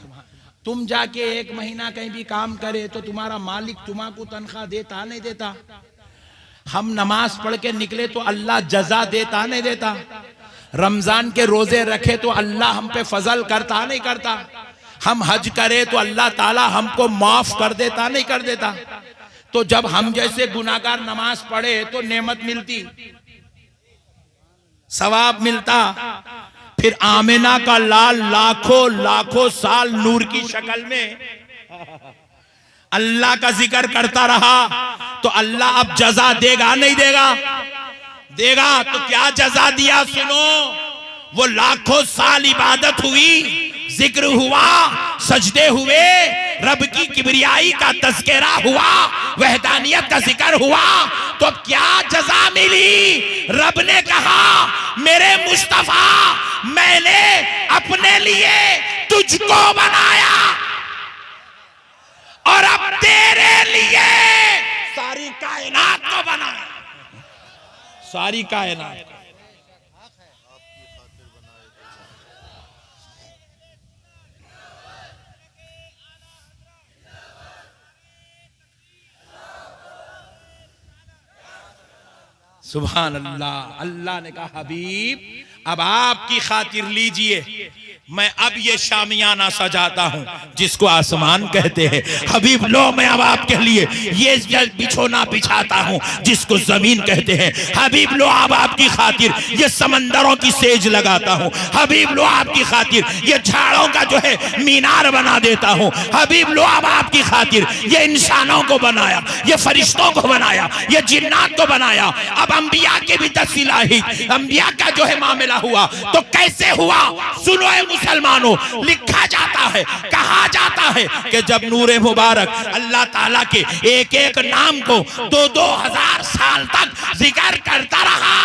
तुम जाके 1 महीना कहीं भी काम करे तो तुम्हारा मालिक तुम्हारा तनख्वाह देता नहीं देता? हम नमाज पढ़ के निकले तो अल्लाह जजा देता नहीं देता? रमजान के रोजे रखे तो अल्लाह हम पे फजल करता नहीं करता? हम हज करे तो अल्लाह ताला हमको माफ कर देता नहीं कर देता? तो जब हम जैसे गुनाहगार नमाज पढ़े तो नेमत मिलती, सवाब मिलता। फिर आमिना का लाल लाखों लाखों साल नूर की शक्ल में अल्लाह का जिक्र करता रहा, तो अल्लाह अब जजा देगा नहीं देगा? देगा। तो क्या जजा दिया सुनो, वो लाखों साल इबादत हुई, जिक्र हुआ, सजदे हुए, रब की किबरियाई का तज़किरा हुआ, वहदानियत का जिक्र हुआ, तो क्या जजा मिली? रब ने कहा मेरे मुस्तफा मैंने अपने लिए तुझको बनाया और अब तेरे लिए सारी कायनात को बनाया, सारी कायनात। सुभान अल्लाह। अल्लाह ने कहा हबीब अब आपकी खातिर लीजिए, मैं अब ये शामियाना सजाता हूं जिसको आसमान कहते हैं। हबीब लो मैं अब आपके लिए ये बिछोना बिछाता हूं जिसको जमीन कहते हैं। हबीब लो अब आपकी खातिर ये समंदरों की सेज लगाता हूं। हबीब लो आपकी खातिर ये झाड़ों का जो है मीनार बना देता हूं। हबीब लो अब आपकी खातिर ये इंसानों को बनाया, ये फरिश्तों को बनाया, ये जिन्नात को बनाया। अब अंबिया की भी तस्वीर, अंबिया का जो है मामला हुआ तो कैसे हुआ सुनो मुसलमानों। लिखा जाता है, कहा जाता है कि जब नूरे मुबारक अल्लाह ताला के एक एक नाम को 2000 साल तक जिक्र करता रहा,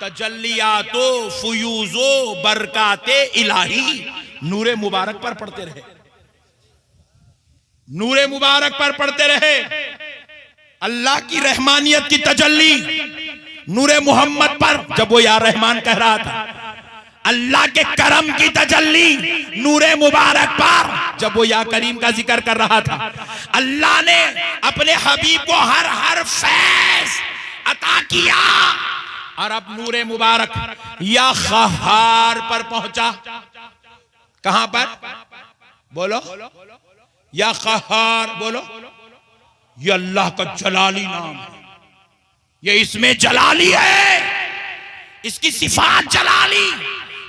तजल्लियातो फुयूजो बरकाते इलाही नूरे मुबारक पर पढ़ते रहे, नूरे मुबारक पर पढ़ते रहे। अल्लाह की रहमानियत की तजल्ली नूरे मोहम्मद पर, जब वो या रहमान कह रहा था, अल्लाह के करम की तजल्ली नूरे मुबारक पर जब वो या करीम का जिक्र कर रहा था, अल्लाह ने अपने हबीब को हर हर फैज अता किया और अब नूरे मुबारक या खहार पर पहुंचा। कहां पर? बोलो। या खहार बोलो। ये अल्लाह का जलाली नाम है, ये इसमें जलाली है, इसकी सिफात जलाली,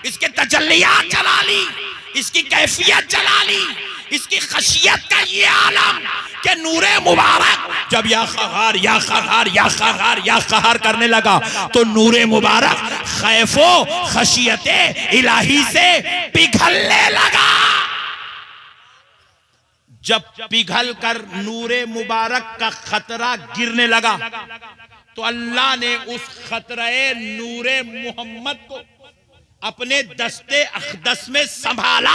इसके तजल्लियात जलाली, इसकी कैफियत जलाली, इसकी खशियत का ये आलम के नूरे मुबारक जब या खहार या खहार या खहार या खहार करने लगा तो नूरे मुबारक खैफो खशियते इलाही से पिघलने लगा। जब पिघल कर नूरे मुबारक का खतरा गिरने लगा तो अल्लाह ने उस खतरे नूरे मोहम्मद को अपने दस्ते अक़दस में संभाला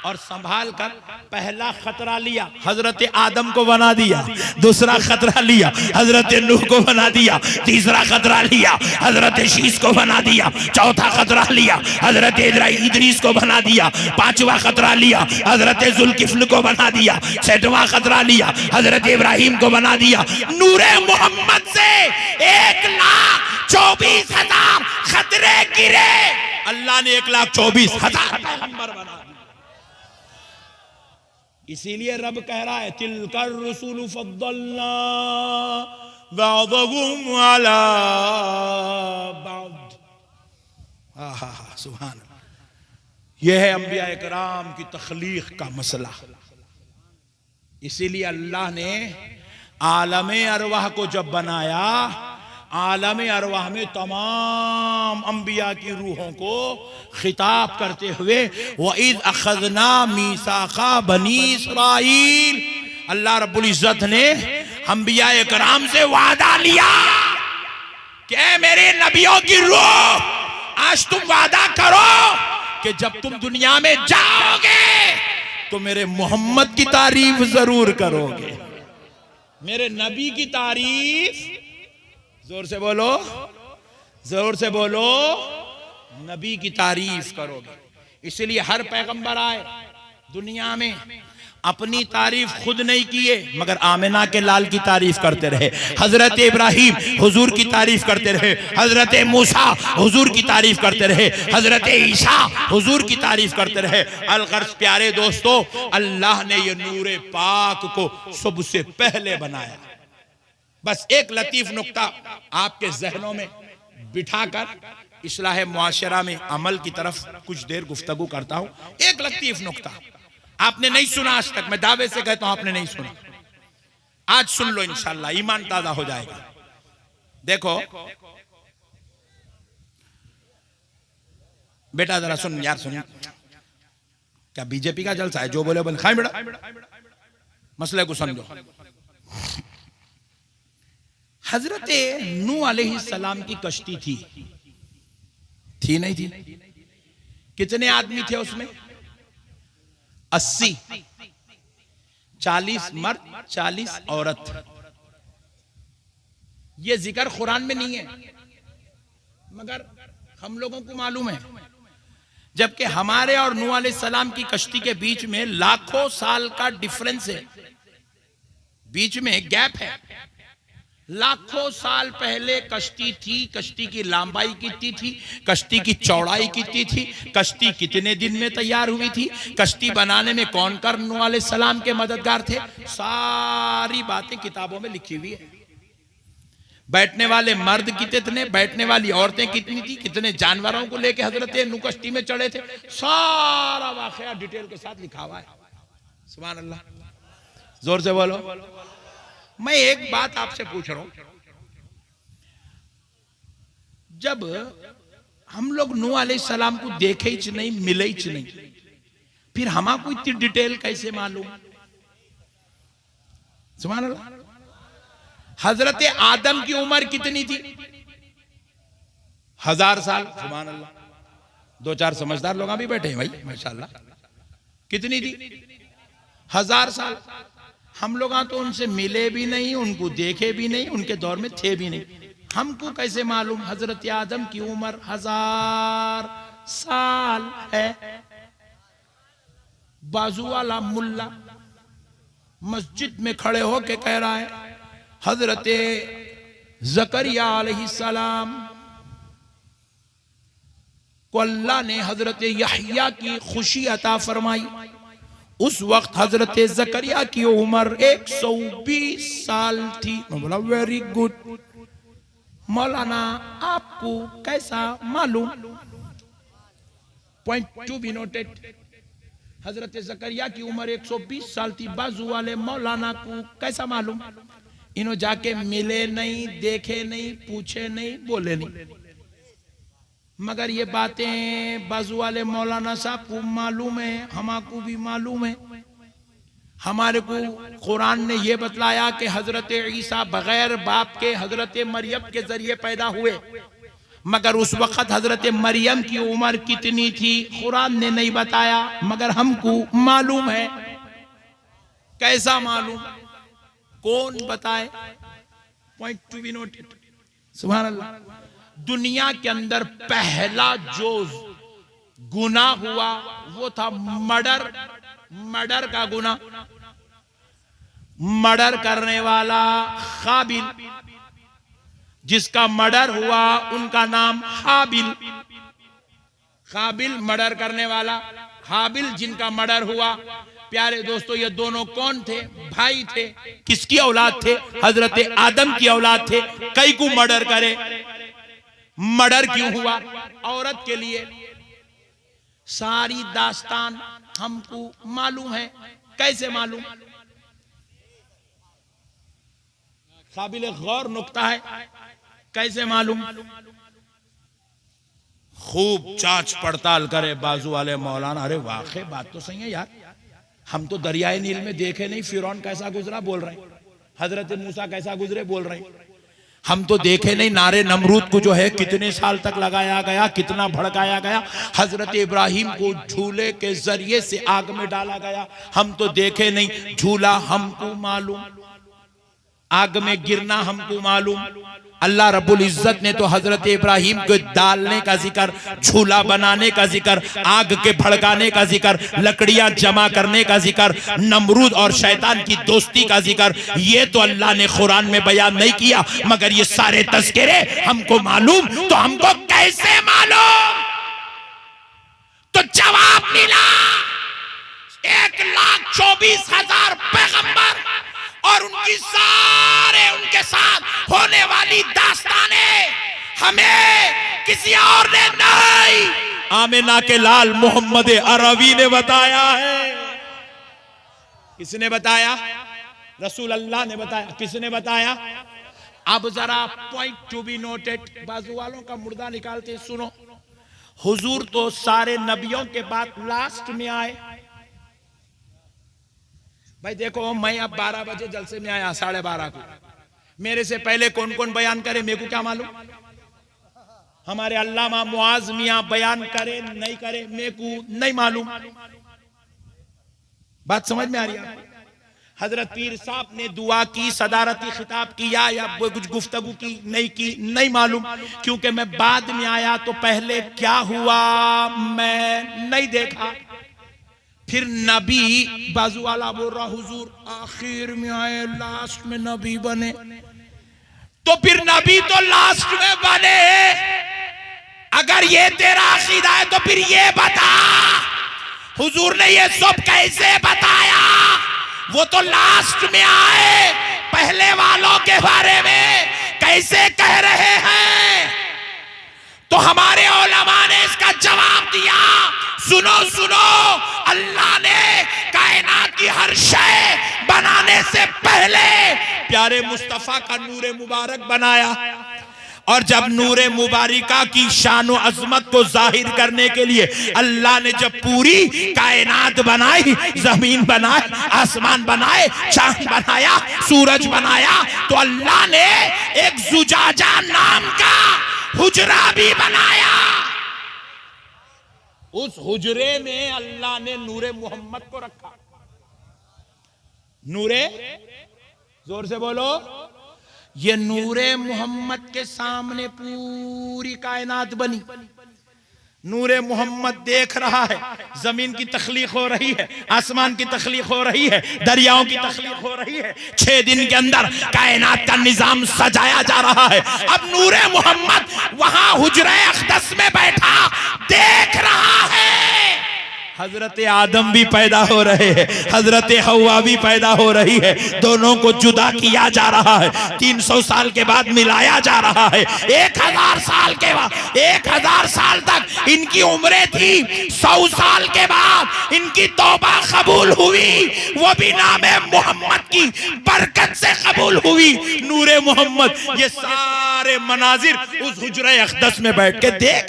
और संभाल कर पहला खतरा लिया, हजरत आदम को बना दिया। दूसरा खतरा लिया, हजरत नूह को बना दिया। तीसरा खतरा लिया, हजरत शीश को बना दिया। चौथा खतरा लिया, हजरत इदरीस को बना दिया। पांचवा खतरा लिया, हजरत जुल्किफ्ल को बना दिया। छठवां खतरा लिया, हजरत इब्राहिम को बना दिया। नूरे मोहम्मद से 1,24,000 खतरे गिरे। अल्लाह ने 1,24,000 पैगंबर बना। इसीलिए रब कह रहा है तिलकर रसूल फद्दलना बअदहुम अला बअद। सुभान अल्लाह। यह है अंबिया इकराम की तख्लीक का मसला। इसीलिए अल्लाह ने आलम अरवाह को जब बनाया, आलम अरवाह में तमाम अंबिया की रूहों को खिताब करते हुए वइज़ अखज़ना मीसाक़ा बनी इस्राईल, अल्लाह रब्बुल इज़्ज़त ने अंबिया इकराम से वादा लिया कि ऐ मेरे नबियों की रूह, आज तुम वादा करो कि जब तुम दुनिया में जाओगे तो मेरे मोहम्मद की तारीफ जरूर करोगे। मेरे नबी की तारीफ, जोर से बोलो, जोर से बोलो, नबी की तारीफ करोगे। इसलिए हर पैगंबर आए दुनिया में अपनी तारीफ खुद नहीं किए मगर आमिना के लाल की तारीफ करते रहे। हजरत इब्राहिम हुजूर की तारीफ करते रहे, हजरत मूसा हुजूर की तारीफ करते रहे, हजरत ईसा हुजूर की तारीफ करते रहे। अलगर्ज प्यारे दोस्तों, अल्लाह ने ये नूरे पाक को सबसे पहले बनाया। बस एक लतीफ नुक्ता आपके जहनों में बिठाकर इस्लाह मुआशरा में अमल की तरफ कुछ देर गुफ्तगू करता हूं। एक लतीफ नुक्ता आपने नहीं सुना आज तक, मैं दावे से कहता हूं आपने नहीं सुना, आज सुन लो, इंशाल्लाह ईमान ताजा हो जाएगा। देखो बेटा जरा सुन यार, सुन, क्या बीजेपी का जलसा है? जो बोले बोले, खाए बेटा, मसले को समझो। हजरत नूह अलैहिस्सलाम की कश्ती थी नहीं थी? कितने आदमी थे उसमें? 80, 40 मर्द 40 औरत। ये जिक्र कुरान में नहीं है मगर हम लोगों को मालूम है। जबकि हमारे और नूह अलैहिस्सलाम की कश्ती के बीच में लाखों साल का डिफरेंस है, बीच में गैप है। लाखों साल पहले कश्ती थी, कश्ती की लंबाई कितनी थी, कश्ती की चौड़ाई कितनी थी, कश्ती कितने दिन में तैयार हुई थी, कश्ती बनाने में कौन कौन नूह अलैहिस्सलाम के मददगार थे, सारी बातें किताबों में लिखी हुई है। बैठने वाले मर्द कितने, बैठने वाली औरतें कितनी थी, कितने जानवरों को लेके हजरत नूह कश्ती में चढ़े थे, सारा वाकया डिटेल के साथ लिखा हुआ है। सुभान अल्लाह, जोर से बोलो। मैं एक बात आपसे पूछ रहा हूं, जब हम लोग नूह अलैहिस्सलाम को देखे ही नहीं, मिले ही नहीं, फिर हमको इतनी डिटेल कैसे मालूम? सुभान अल्लाह। हजरत आदम की उम्र कितनी थी? 1000 साल। सुभान अल्लाह। 2-4 समझदार लोग भी बैठे हैं भाई, माशाल्लाह। कितनी थी? 1000 साल। हम लोग तो उनसे मिले भी नहीं, उनको देखे भी नहीं, उनके दौर में थे भी नहीं, हमको कैसे मालूम? हजरत आदम की उम्र 1000 साल है। बाजू वाला मुल्ला मस्जिद में खड़े होके कह रहा है, हजरत ज़करिया अलैहिस्सलाम को अल्लाह ने हजरत यहया की खुशी अता फरमाई। उस वक्त हजरत ज़करिया की उम्र 120 साल थी। मैं बोला वेरी गुड मौलाना, आपको कैसा मालूम? Point to be noted. हजरत ज़करिया की उम्र 120 साल थी। बाजू वाले मौलाना को कैसा मालूम? इन्हों जाके मिले नहीं, देखे नहीं, पूछे नहीं, बोले नहीं, मगर ये बातें बाजू वाले मौलाना साहब को मालूम है, हमारे भी मालूम है। हमारे को कुरान ने यह बतलाया कि हजरत ईसा बगैर बाप के हजरत मरियम के जरिए पैदा हुए, मगर उस वक्त हजरत मरियम की उम्र कितनी थी कुरान ने नहीं बताया, मगर हमको मालूम है। कैसा मालूम? कौन बताए? Point to be noted. सुभान अल्लाह। दुनिया के अंदर पहला जो गुनाह हुआ वो था मर्डर। मर्डर का गुनाह। मर्डर करने वाला काबिल, जिसका मर्डर हुआ उनका नाम हाबिल। काबिल मर्डर करने वाला, हाबिल जिनका मर्डर हुआ। प्यारे दोस्तों, ये दोनों कौन थे? भाई थे। किसकी औलाद थे? हजरत आदम की औलाद थे। कई को मर्डर करे। मर्डर क्यों हुआ? औरत के लिए। सारी दास्तान हमको मालूम है। कैसे मालूम? काबिल गौर नुक्ता है। कैसे मालूम? खूब जांच पड़ताल करे बाजू वाले मौलाना। अरे वाकई बात तो सही है यार, हम तो दरियाए नील में देखे नहीं फिरौन कैसा गुजरा, बोल रहे हैं। हजरत मूसा कैसा गुजरे, बोल रहे हैं। हम तो देखे नहीं नारे नमरूद को जो है कितने साल तक लगाया गया, कितना भड़काया गया। हजरत इब्राहिम को झूले के जरिए से आग में डाला गया, हम तो देखे नहीं। झूला हमको मालूम, आग में गिरना हमको मालूम। अल्लाह रब्बुल इज्जत ने तो हजरत इब्राहिम को डालने का जिक्र, झूला बनाने का जिक्र, आग के भड़काने का जिक्र, लकड़ियां जमा करने का जिक्र, नमरूद और शैतान की दोस्ती का जिक्र, ये तो अल्लाह ने कुरान में बयान नहीं किया। मगर ये सारे तज़किरे हमको मालूम, तो हमको कैसे मालूम? तो जवाब मिला 1,24,000 पैगंबर और उनकी सारे उनके साथ होने वाली दास्तानें हमें किसी और ने नहीं, आमिना के लाल मोहम्मद अरबी ने बताया है। किसने बताया? रसूल अल्लाह ने बताया। किसने बताया? अब जरा पॉइंट टू बी नोटेड। बाजू वालों का मुर्दा निकालते सुनो। हुजूर तो सारे नबियों के बाद लास्ट में आए। भाई देखो, मैं अब 12 बजे जलसे में आया, 12:30 को। मेरे से पहले कौन कौन बयान करे मेरे को क्या मालूम? हमारे अल्लामा मुआज मियां बयान करे नहीं करे मेरे को नहीं मालूम। बात समझ में आ रही है? हजरत पीर साहब ने दुआ की, सदारती खिताब किया या कुछ गुफ्तगू की नहीं की, नहीं मालूम, क्योंकि मैं बाद में आया तो पहले क्या हुआ मैं नहीं देखा। फिर नबी बाजू वाला बोल रहा हुजूर आखिर में आए, लास्ट में नबी बने। तो फिर नबी तो लास्ट में बने। अगर ये तेरा अकीदा है तो फिर ये बता हुजूर ने ये सब कैसे बताया? वो तो लास्ट में आए, पहले वालों के बारे में कैसे कह रहे हैं? तो हमारे उलमा ने इसका जवाब दिया। सुनो सुनो, अल्लाह ने कायनात की हर शय बनाने से पहले प्यारे मुस्तफा का नूरे मुबारक बनाया। और जब नूरे मुबारिका की शान और अजमत को जाहिर करने के लिए अल्लाह ने जब पूरी कायनात बनाई, जमीन बनाए, आसमान बनाए, चांद बनाया, सूरज बनाया, तो अल्लाह ने एक जुजाजा नाम का हुजरा भी बनाया। उस हुजरे में अल्लाह ने नूरे मोहम्मद को रखा। नूरे, जोर से बोलो, ये नूरे मोहम्मद के सामने पूरी कायनात बनी। नूरे मोहम्मद देख रहा है, जमीन की तख्लीक हो रही है, आसमान की तख्लीक हो रही है, दरियाओं की तख्लीक हो रही है। 6 दिन के अंदर कायनात का निजाम सजाया जा रहा है। अब नूरे मोहम्मद वहां हुजरे अक़दस में बैठा देख रहा है। हजरत आदम भी पैदा हो रहे हैं, हजरत हवा भी पैदा हो रही है, दोनों को जुदा किया जा रहा है। 300 साल के बाद मिलाया जा रहा है। 1000 साल के बाद, 1000 साल तक इनकी उम्रें थी। 100 साल के बाद इनकी तौबा कबूल हुई, वो भी नामे मोहम्मद की बरकत से कबूल हुई। नूरे मोहम्मद ये सारे मनाजिर उस हुजरे अक़दस में बैठ के देख।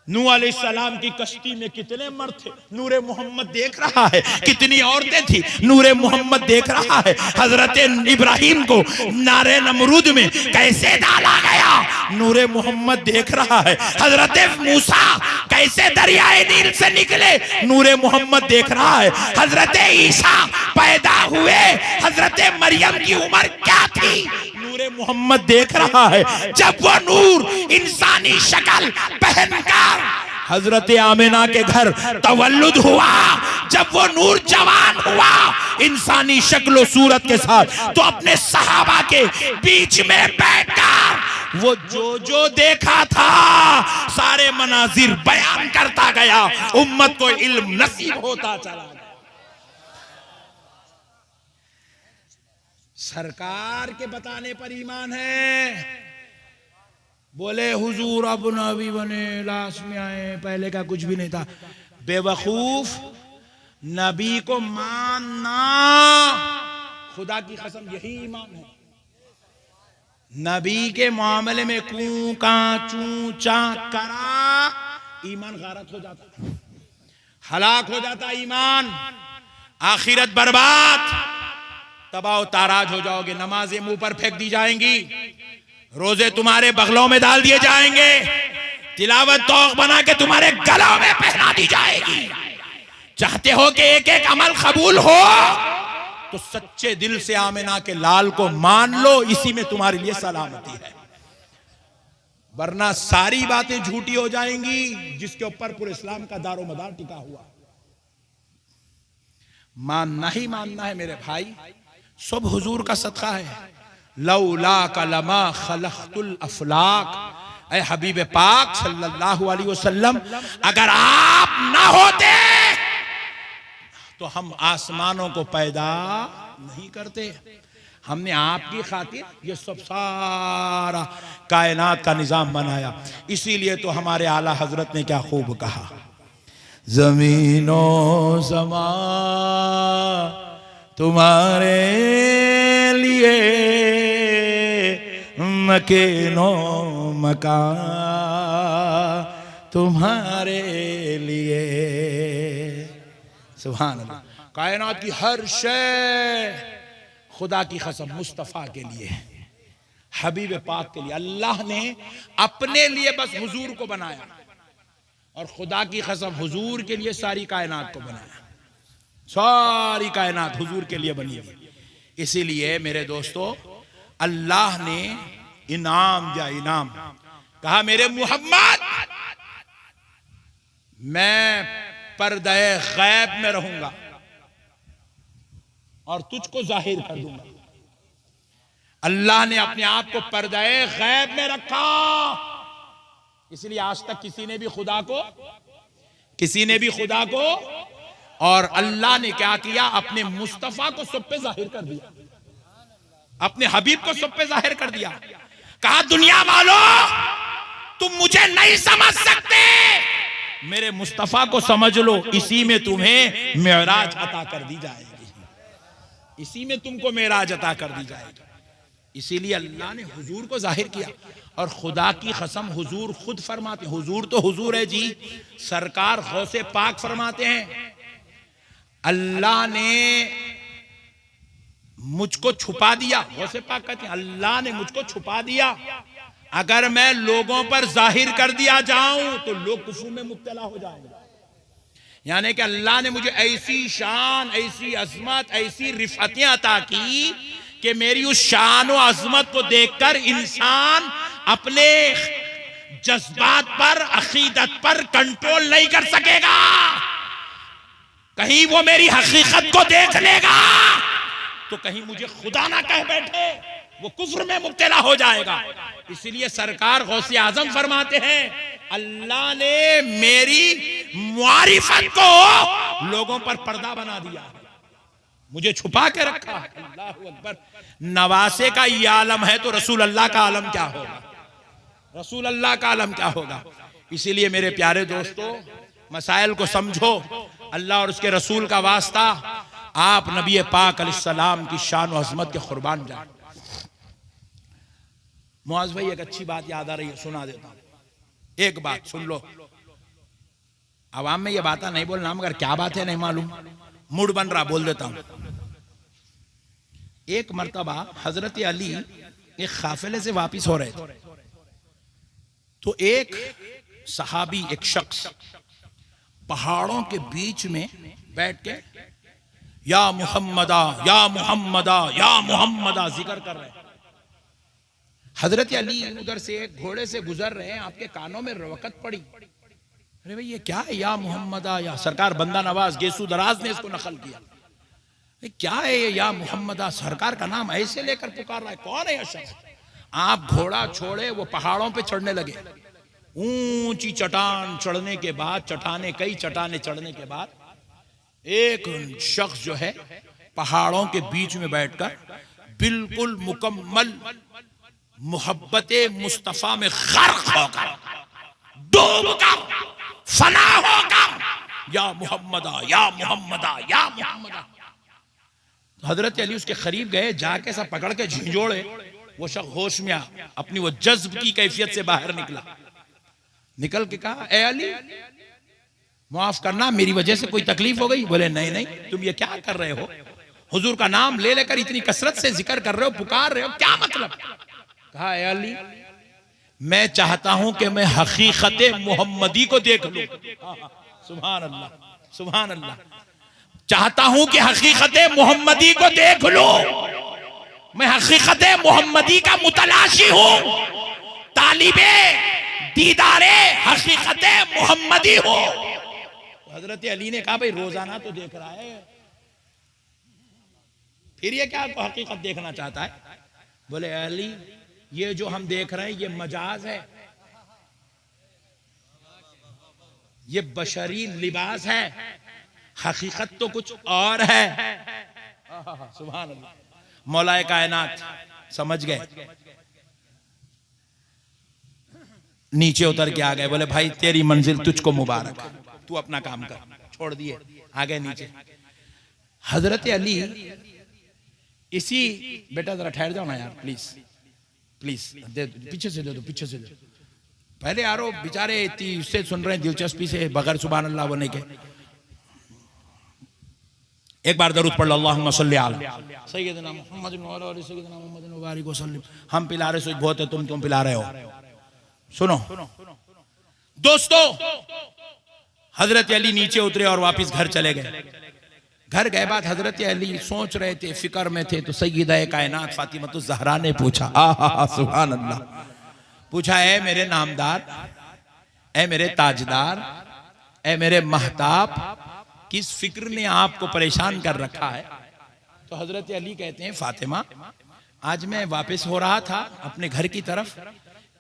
नूह अलैहिस्सलाम की कश्ती में कितने मर्द थे, नूरे मोहम्मद देख रहा है। कितनी औरतें थी, नूरे मोहम्मद देख रहा है। हजरत इब्राहिम को नारे नमरूद में कैसे डाला गया, नूरे मोहम्मद देख रहा है। हजरत मूसा कैसे दरियाए नील से निकले, नूरे मोहम्मद देख रहा है। हजरत ईसा पैदा हुए, हजरत मरियम की उम्र क्या थी, नूरे मोहम्मद देख रहा है। जब वो नूर इंसानी शक्ल पहनकर हजरत आमिना के घर तवल्लुद हुआ, जब वो नूर जवान हुआ इंसानी शक्ल सूरत के साथ, तो अपने सहाबा के बीच में बैठकर वो जो देखा था सारे मनाजिर बयान करता गया। उम्मत को इल्म नसीब होता चला। सरकार के बताने पर ईमान है। बोले हुजूर अब नबी बने, लाश में आए, पहले का कुछ भी नहीं था। बेवकूफ, नबी को मानना खुदा की कसम यही ईमान है। नबी के मामले में कूं का चूं चा करा ईमान गारत हो जाता, हलाक हो जाता ईमान, आखिरत बर्बाद, तबाह ताराज हो जाओगे। नमाजें मुंह पर फेंक दी जाएंगी, रोजे तुम्हारे बगलों में डाल दिए जाएंगे, तिलावत तौक बना के तुम्हारे गलों में पहना दी जाएगी। चाहते हो कि एक एक अमल कबूल हो तो सच्चे दिल से आमिना के लाल को मान लो, इसी में तुम्हारे लिए सलामती है। वरना सारी बातें झूठी हो जाएंगी जिसके ऊपर पूरे इस्लाम का दारो मदार टिका हुआ। मानना ही मानना है मेरे भाई, सब हुजूर का सदका है। लौला कलमा खलक़तुल अफलाक, ऐ हबीब पाक सल्लल्लाहु अलैहि वसल्लम, अगर आप ना होते तो हम आसमानों को पैदा नहीं करते। हमने आपकी खातिर ये सब सारा कायनात का निजाम बनाया। इसीलिए तो हमारे आला हजरत ने क्या खूब कहा, जमीनो समा तुम्हारे लिए, मकीनो मका तुम्हारे लिए। सुभान अल्लाह। कायनात की हर शय खुदा की कसम मुस्तफ़ा के लिए, हबीब पाक के लिए। अल्लाह ने अपने लिए बस हुजूर को बनाया और खुदा की कसम हुजूर के लिए सारी कायनात को बनाया। सारी कायनात हुजूर के लिए बनी है। इसीलिए मेरे दोस्तों, अल्लाह ने इनाम दिया, इनाम। कहा मेरे मुहम्मद मैं पर्दे गैब में रहूंगा और तुझको जाहिर कर दूंगा। अल्लाह ने अपने आप को पर्दे गैब में रखा। इसलिए आज तक किसी ने भी खुदा को और अल्लाह ने क्या किया, अपने मुस्तफा को सब पे जाहिर कर दिया, अपने हबीब को सब पे जाहिर कर दिया। कहा दुनिया वालों तुम मुझे नहीं समझ सकते, मेरे मुस्तफा को समझ लो, इसी में तुम्हें मेराज अता कर दी जाएगी, इसी में तुमको मेराज अता कर दी जाएगी। इसीलिए अल्लाह ने हुजूर को जाहिर किया। और खुदा की कसम हुजूर खुद फरमाते, हुजूर तो हुजूर है जी, सरकार गौसे पाक फरमाते हैं, अल्लाह ने मुझको छुपा दिया। गौसे पाक कहते हैं अल्लाह ने मुझको छुपा दिया। अगर मैं लोगों पर जाहिर कर दिया जाऊं तो लोग कुफर में मुब्तला हो जाएंगे। यानी कि अल्लाह ने मुझे ऐसी शान, ऐसी अजमत, ऐसी रिफतें अता की कि मेरी उस शान और अजमत को देखकर इंसान अपने जज्बात पर, अकीदत पर कंट्रोल नहीं कर सकेगा। कहीं वो मेरी हकीकत को देख लेगा तो कहीं मुझे खुदा ना कह बैठे, वो कुफ्र में मुब्तला हो जाएगा। इसलिए सरकार गौसे आजम फरमाते हैं, अल्लाह ने मेरी मारिफत को लोगों पर पर्दा बना दिया, मुझे छुपा के रखा है। अल्लाहू अकबर। नवासे का ये आलम है तो रसूल अल्लाह का आलम क्या होगा, रसूल अल्लाह का आलम क्या होगा। इसीलिए मेरे प्यारे दोस्तों, मसाइल को समझो, अल्लाह और उसके रसूल का वास्ता, आप नबी पाक अलैहिस्सलाम की शान और अज़मत के कुर्बान जाए। मुआज़ भाई, एक अच्छी बात याद आ रही है, सुना देता हूं। एक बात सुन लो, अवाम में ये बात नहीं बोलना, मगर क्या बात है नहीं मालूम, मूड बन रहा, बोल देता हूं। एक मर्तबा हजरत अली एक काफिले से वापिस हो रहे थे, तो एक सहाबी, एक शख्स पहाड़ों के बीच में बैठ के या मुहम्मदा या मुहम्मदा या मुहम्मदा जिक्र कर रहे हैं। हजरत अली उधर से एक घोड़े से गुजर रहे हैं, आपके कानों में रवकत पड़ी, अरे भाई ये क्या है, या मुहम्मदा, या सरकार बंदा नवाज गेसू दराज ने इसको नकल किया, क्या है ये या मुहम्मदा, सरकार का नाम ऐसे लेकर पुकार रहा है, कौन है यह शख्स। आप घोड़ा छोड़े, वो पहाड़ों पे चढ़ने लगे। ऊंची चट्टान चढ़ने के बाद, कई चट्टाने चढ़ने के बाद, एक शख्स जो है पहाड़ों के बीच में बैठकर बिल्कुल मुकम्मल मोहब्बते मुस्तफा में गर्क होकर, डूबकर, फना होकर, या मुहम्मदा या मुहम्मदा या मुहम्मदा। हजरत अली उसके करीब गए, जाके सब पकड़ के झिंझोड़े, वो शख्स होश में अपनी वो जज्ब की कैफियत से बाहर निकला, निकल के कहा, ए अली माफ करना, मेरी वजह से कोई तकलीफ हो गई। बोले नहीं नहीं, तुम ये क्या कर रहे हो, हुजूर का नाम ले लेकर इतनी कसरत से जिक्र कर रहे हो, पुकार रहे हो, क्या मतलब। कहा, ए अली, मैं चाहता हूं कि मैं हकीकत मोहम्मदी को देख लूं। सुभान अल्लाह, सुभान अल्लाह। चाहता हूं कि हकीकत मोहम्मदी को देख लूं, मैं हकीकत मोहम्मदी का मुतलाशी हूं, तालिबे दीदारे हकीकत मोहम्मदी हो। हजरत अली ने कहा, भाई रोजाना तो देख रहा है, फिर ये क्या हकीकत देखना चाहता है। बोले अली, ये जो हम देख रहे हैं ये मजाज है, ये बशरी लिबास है, हकीकत तो कुछ और है। सुभान अल्लाह। मौलाए कायनात समझ गए, नीचे उतर के आ गए। बोले भाई तेरी मंजिल तुझको मुबारक, तू अपना काम कर, छोड़ दिए, आ गए नीचे। हजरत अली इसी, बेटा जरा ठहर जाओ ना यार, प्लीज प्लीज, दे दो, पीछे से दे दो, पीछे से दे दो। पहले यारो बेचारे इतनी उससे सुन रहे हैं दिलचस्पी से, बगैर सुभान अल्लाह बोलने के। एक बार दरूद पढ़ लो, अल्लाहुम्मा सल्ली अला सय्यिदना मुहम्मद व अला सय्यिदना मुहम्मद व बारिक वसल्लम। हम पिला रहे, सोच बहुत है, तुम पिला रहे हो। सुनो दोस्तों, हजरत अली नीचे उतरे और वापस घर चले गए। घर गए बाद हजरत अली सोच रहे थे, फिक्र में थे, तो सय्यदा कायनात फातिमा ज़हरा ने पूछा, सुभान अल्लाह, पूछा, ऐ मेरे नामदार, ऐ मेरे ताजदार, ऐ मेरे महताब, किस फिक्र ने आपको परेशान कर रखा है। तो हजरत अली कहते हैं, फातिमा, आज मैं वापस हो रहा था अपने घर की तरफ,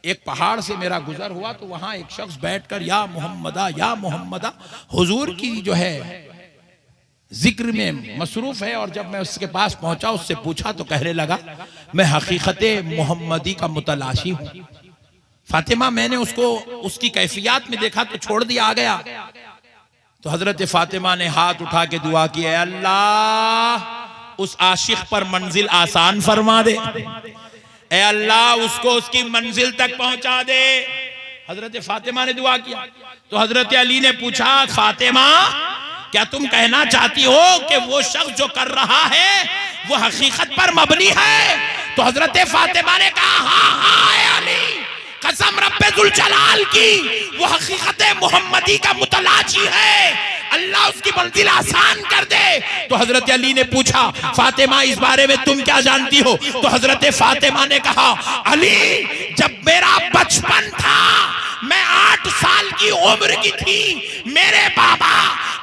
एक पहाड़ से मेरा गुजर हुआ, तो वहां एक शख्स बैठकर या मुहम्मदा हुजूर की जो है जिक्र में मसरूफ है। और जब मैं उसके पास पहुंचा, उससे पूछा तो कहने लगा, मैं हकीकत मोहम्मदी का मुतलाशी हूं। फातिमा, मैंने उसको उसकी कैफियत में देखा तो छोड़ दिया, आ गया। तो हजरत फातिमा ने हाथ उठा के दुआ की, है अल्लाह उस आशिक पर मंजिल आसान फरमा दे, ए अल्लाह उसको उसकी मंजिल तक पहुंचा दे। हजरत फातिमा ने दुआ किया। तो हजरत अली ने पूछा, फातिमा क्या तुम कहना चाहती हो कि वो शख्स जो कर रहा है वो हकीकत पर मबनी है? तो हजरत फातिमा ने कहा, हाँ अली, कसम रब्बे जुल जलाल की, वो हकीकत मोहम्मदी का मुतलाशी है, अल्लाह उसकी मंजिल आसान कर दे। तो हजरत अली ने पूछा, फातिमा इस बारे में तुम क्या जानती हो? तो हजरत फातिमा ने कहा, अली जब मेरा बचपन था 8 साल की उम्र की थी, मेरे बाबा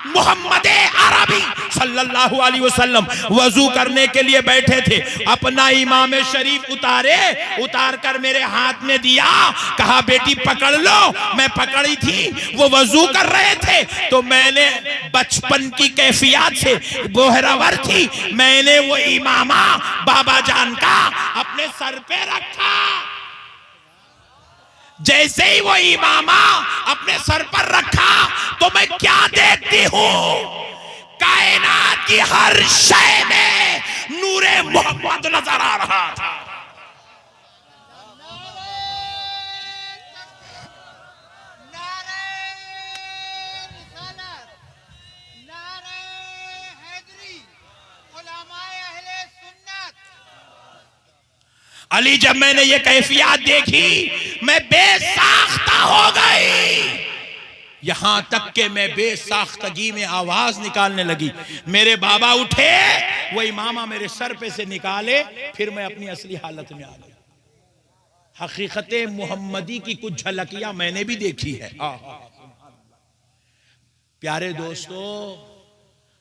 मोहम्मद अरबी सल्लल्लाहु अलैहि वसल्लम वजू करने के लिए बैठे थे। अपना इमाम शरीफ उतार कर मेरे हाथ में दिया, कहा बेटी पकड़ लो। मैं पकड़ी थी, वो वजू कर रहे थे, तो मैंने बचपन की कैफियत से बोहरावर थी, मैंने वो इमामा बाबा जान का अपने सर पे रखा। जैसे ही वो इमामा अपने सर पर रखा तो मैं क्या देखती हूं, कायनात की हर शय में नूरे मोहम्मद नजर आ रहा था। अली, जब मैंने ये कैफियत देखी मैं बेसाख्ता हो गई, यहां तक कि मैं बेसाख्तगी में आवाज निकालने लगी। मेरे बाबा उठे, वो इमामा मेरे सर पे से निकाले, फिर मैं अपनी असली हालत में आ गई। हकीकत मुहम्मदी की कुछ झलकियां मैंने भी देखी है। प्यारे दोस्तों,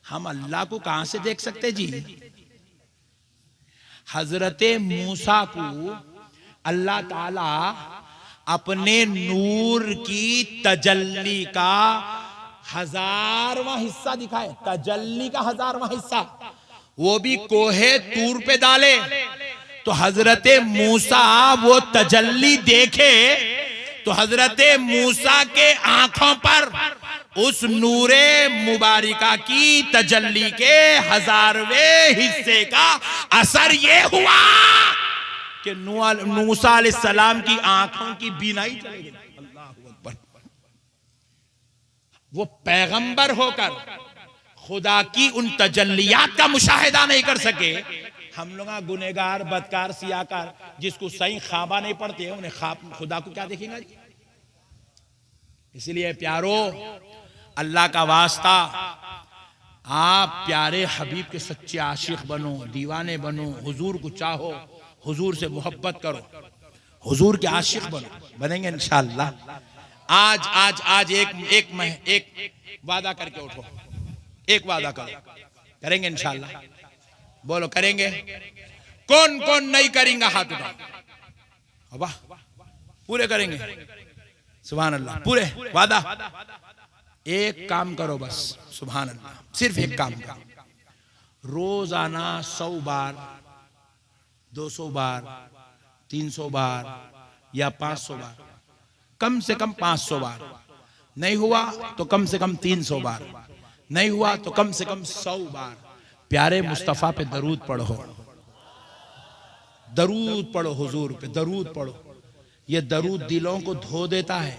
हम अल्लाह को कहां से देख सकते जी? हजरत मूसा को अल्लाह ताला अपने नूर की तजल्ली का 1000वां हिस्सा दिखाए, तजल्ली का 1000वां हिस्सा, वो भी कोहे तूर पे डाले। तो हजरत मूसा वो तजल्ली देखे तो हजरत मूसा के आंखों पर उस नूरे मुबारिका की तजल्ली के 1000वें हिस्से का असर ये हुआ कि मूसा अलैहिस्सलाम की आंखों की बीनाई चली गई। अल्लाहू अकबर। वो पैगंबर होकर खुदा की उन तजल्लियात का मुशाहिदा नहीं कर सके। हम लोग गुनेगार, बदकार, सियाकार, जिसको सही ख्वाबा नहीं पड़ते, उन्हें ख्वाब खुदा को क्या देखेंगे? इसलिए प्यारो, अल्लाह का वास्ता, आप प्यारे हबीब के सच्चे आशिक बनो, दीवाने बनो, हुजूर को चाहो, हुजूर से मोहब्बत करो, हुजूर के आशिक बनो, बनेंगे इंशाअल्लाह। आज एक वादा करके उठो, एक वादा करो, करेंगे इंशाअल्लाह। बोलो करेंगे? कौन कौन नहीं करेंगे? हाथ उठाओ। वाह, पूरे करेंगे? सुभान अल्लाह। पूरे वादा? एक काम करो बस, सुभान अल्लाह, सिर्फ एक काम करो, रोजाना 100 बार, 200 बार, 300 बार या 500 बार, कम से कम 500 बार, नहीं हुआ तो कम से कम 300 बार, नहीं हुआ तो कम से कम 100 बार प्यारे मुस्तफा पे दरूद पढ़ो, दरूद पढ़ो, हुजूर पे दरूद पढ़ो। ये दरूद दिलों को धो देता है,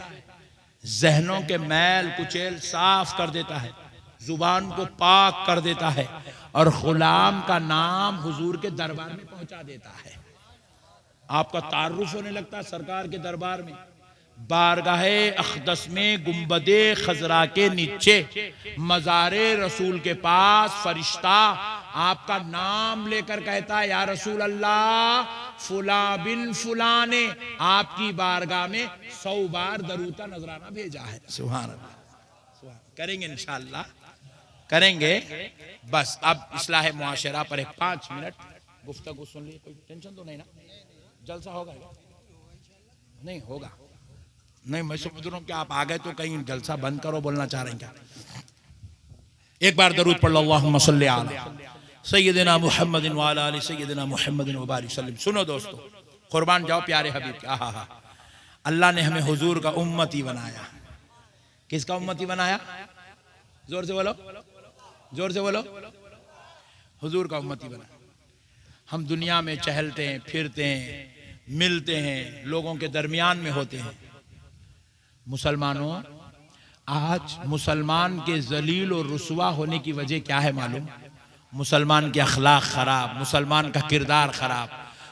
जहनों के मैल कुचेल साफ कर देता है, जुबान को पाक कर देता है और गुलाम का नाम हुजूर के दरबार में पहुंचा देता है। आपका तारुफ होने लगता है सरकार के दरबार में। बारगाहे अक़दस में गुंबदे खजरा के नीचे मज़ारे रसूल के पास फरिश्ता आपका नाम लेकर कहता है, या रसूल अल्लाह, फुला बिन फुला ने आपकी बारगाह में 100 बार दरूद नजराना भेजा है। सुभान अल्लाह। करेंगे इंशाअल्लाह, करेंगे। बस अब इस्लाह मुआशरा पर एक 5 मिनट गुफ्तगू सुन ली, कोई टेंशन तो नहीं ना? जलसा होगा? नहीं होगा? नहीं, मैं समझ रहा हूँ कि आप आ गए तो कहीं जलसा बंद करो, बोलना चाह रहे हैं क्या? एक बार दरूद पढ़ लो, अल्लाहुम्मा सल्ली अला सय्यदिना मुहम्मदिन व अला आलि सय्यदिना मुहम्मदिन व बारिक वसल्लम। सुनो दोस्तों, कुर्बान जाओ प्यारे हबीब के। आहा, अल्लाह ने हमें हुजूर का उम्मती बनाया। किसका उम्मती बनाया? जोर से बोलो, जोर से बोलो। हुजूर का उम्मती बनाया। हम दुनिया में चहलते हैं, फिरते हैं, मिलते हैं, लोगों के दरमियान में होते हैं। मुसलमानों, आज मुसलमान के जलील और रुसवा होने की वजह क्या है मालूम? मुसलमान के अखलाक खराब, मुसलमान का किरदार खराब,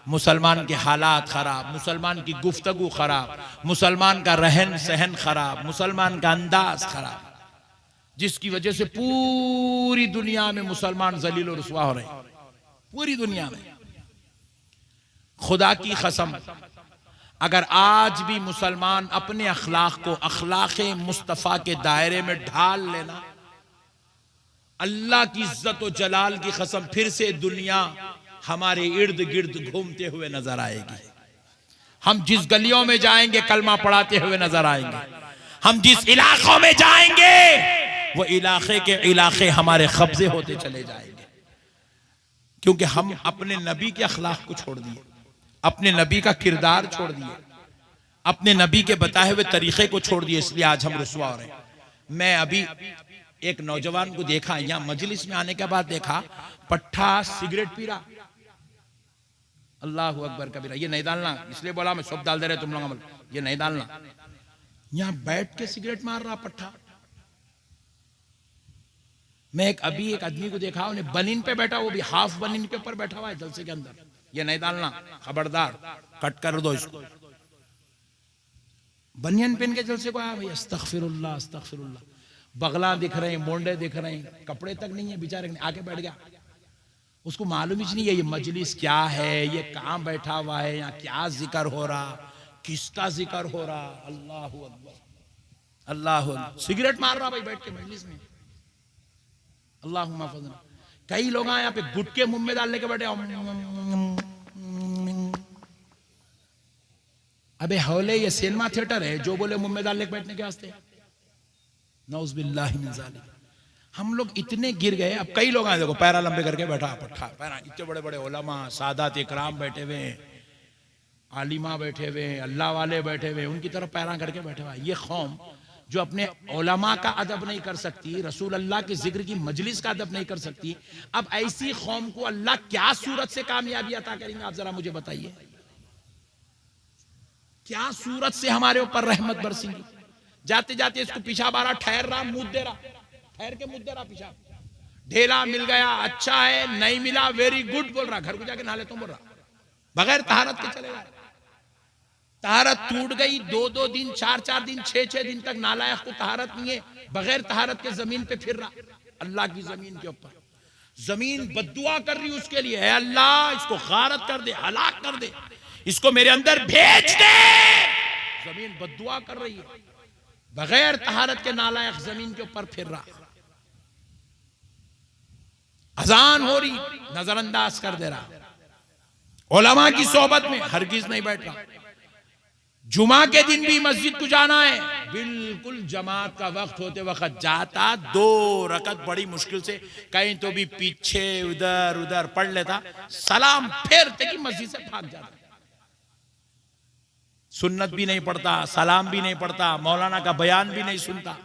मुसलमान के हालात खराब, मुसलमान की गुफ्तगू खराब, मुसलमान का रहन सहन खराब, मुसलमान का अंदाज खराब, जिसकी वजह से पूरी दुनिया में मुसलमान जलील और रुसवा हो रहे हैं। पूरी दुनिया में। खुदा की कसम, अगर आज भी मुसलमान अपने अखलाक को अखलाक मुस्तफ़ा के दायरे में ढाल लेना, अल्लाह की इज्जत और जलाल की कसम फिर से दुनिया हमारे इर्द गिर्द घूमते हुए नजर आएगी। हम जिस गलियों में जाएंगे कलमा पढ़ाते हुए नजर आएंगे। हम जिस इलाकों में जाएंगे वो इलाके के इलाके हमारे कब्जे होते चले जाएंगे, क्योंकि हम अपने नबी के अखलाक को छोड़ दिए, अपने नबी का किरदार छोड़ दिए, अपने नबी के बताए हुए तरीके को छोड़ दिए। इसलिए आज हम रुसवा हो रहे हैं। मैं अभी एक नौजवान को देखा, यहां मजलिस में आने के बाद देखा, पट्ठा सिगरेट पी रहा। अल्लाह अकबर कबीरा। ये नहीं डालना, इसलिए बोला मैं सब डाल दे रहे तुम लोग अमल, ये नहीं डालना। यहां बैठ के सिगरेट मार रहा पट्ठा। मैं अभी एक आदमी को देखा, उन्हें बनीन पे बैठा, वो भी हाफ बनीन के ऊपर बैठा हुआ है जलसे के अंदर। ये नहीं डालना, खबरदार, कट कर दो इसको। बनियन पहन के जलसे को आया भाई, अस्तगफिरुल्लाह अस्तगफिरुल्लाह। बगला दिख रहे हैं, मोंडे दिख रहे हैं, कपड़े तक नहीं है, बेचारे आके बैठ गया। उसको मालूम ही नहीं है ये मजलिस क्या है, ये कहां बैठा हुआ है, यहाँ क्या जिक्र हो रहा, किसका जिक्र हो रहा। अल्लाह अकबर अल्लाह अकबर। सिगरेट मार रहा भाई बैठ के मजलिस में। अल्लाहुम्मा फज़ल। कई लोग यहाँ पे गुटके मुंह में डालने के बैठे। अबे हौले ये सिनेमा थिएटर है जो बोले मुंह में डालने के बैठने के वास्ते। नौज़ुबिल्लाहि मिन ज़ालिक। हम लोग इतने गिर गए। अब कई लोग आए, देखो पैरा लंबे करके बैठा पट्ठा पैरा। इतने बड़े बड़े उलमा सादात इकराम बैठे हुए हैं, आलिमा बैठे हुए हैं, अल्लाह वाले बैठे हुए हैं, उनकी तरफ पैरा करके बैठे हुआ। ये कौम जो अपने उलमा का अदब नहीं कर सकती, रसूल अल्लाह के जिक्र की मजलिस का अदब नहीं कर सकती, अब ऐसी कौम को अल्लाह क्या सूरत से कामयाबी अता करेंगे? आप जरा मुझे बताइए, क्या सूरत से हमारे ऊपर रहमत बरसेंगी? जाते जाते इसको पेशाब आ रहा, ठहर रहा, मुंह दे रहा, ठहर के मुंह दे रहा पेशाब। ढेला मिल गया अच्छा है, नहीं मिला वेरी गुड बोल रहा, घर को जाके नहा लेता हूं बोल रहा, बगैर तहारत के चलेगा। तहारत टूट गई, 2-2 दिन 4-4 दिन 6-6 दिन तक नालायक को तहारत नहीं है, बगैर तहारत के जमीन पे फिर रहा, अल्लाह की जमीन के ऊपर। जमीन बद्दुआ कर रही उसके लिए, है अल्लाह इसको गारत कर दे, हलाक कर दे, इसको मेरे अंदर भेज दे। जमीन बद्दुआ कर रही है, बगैर तहारत के नालायक जमीन के ऊपर फिर रहा। अजान हो रही, नजरअंदाज कर दे रहा। उलमा की सोहबत में हरगिज नहीं बैठ रहा। जुमा के दिन भी मस्जिद को जाना है, बिल्कुल जमात का वक्त होते वक्त जाता, 2 रकत बड़ी मुश्किल से कहीं तो भी पीछे उधर उधर पढ़ लेता, सलाम फेरते कि मस्जिद से भाग जाता। सुन्नत भी नहीं पढ़ता, सलाम भी नहीं पढ़ता, मौलाना का बयान भी नहीं सुनता।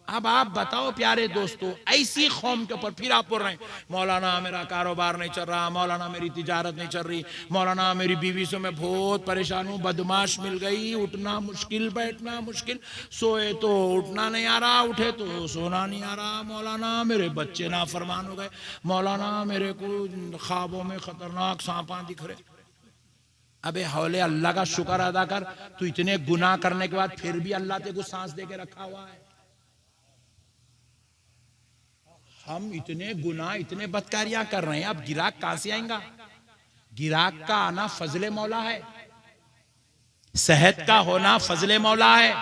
अब आप बताओ प्यारे दोस्तों, ऐसी कौम के ऊपर फिर आप बोल रहे हैं मौलाना मेरा कारोबार नहीं चल रहा, मौलाना मेरी तिजारत नहीं चल रही, मौलाना मेरी बीवी से मैं बहुत परेशान हूँ, बदमाश मिल गई, उठना मुश्किल बैठना मुश्किल, सोए तो उठना नहीं आ रहा, उठे तो सोना नहीं आ रहा, मौलाना मेरे बच्चे नाफरमान हो गए, मौलाना मेरे को ख्वाबों में खतरनाक सांपा दिख रहे। अबे हौले अल्लाह का शुक्र अदा कर, तू इतने गुनाह करने के बाद फिर भी अल्लाह तेरे को सांस दे के रखा हुआ है। हम इतने गुनाह इतने बदकारियां कर रहे हैं, अब गिराक कहां से आएगा? गिराक का आना फजले मौला है, सेहत का होना फजले मौला है।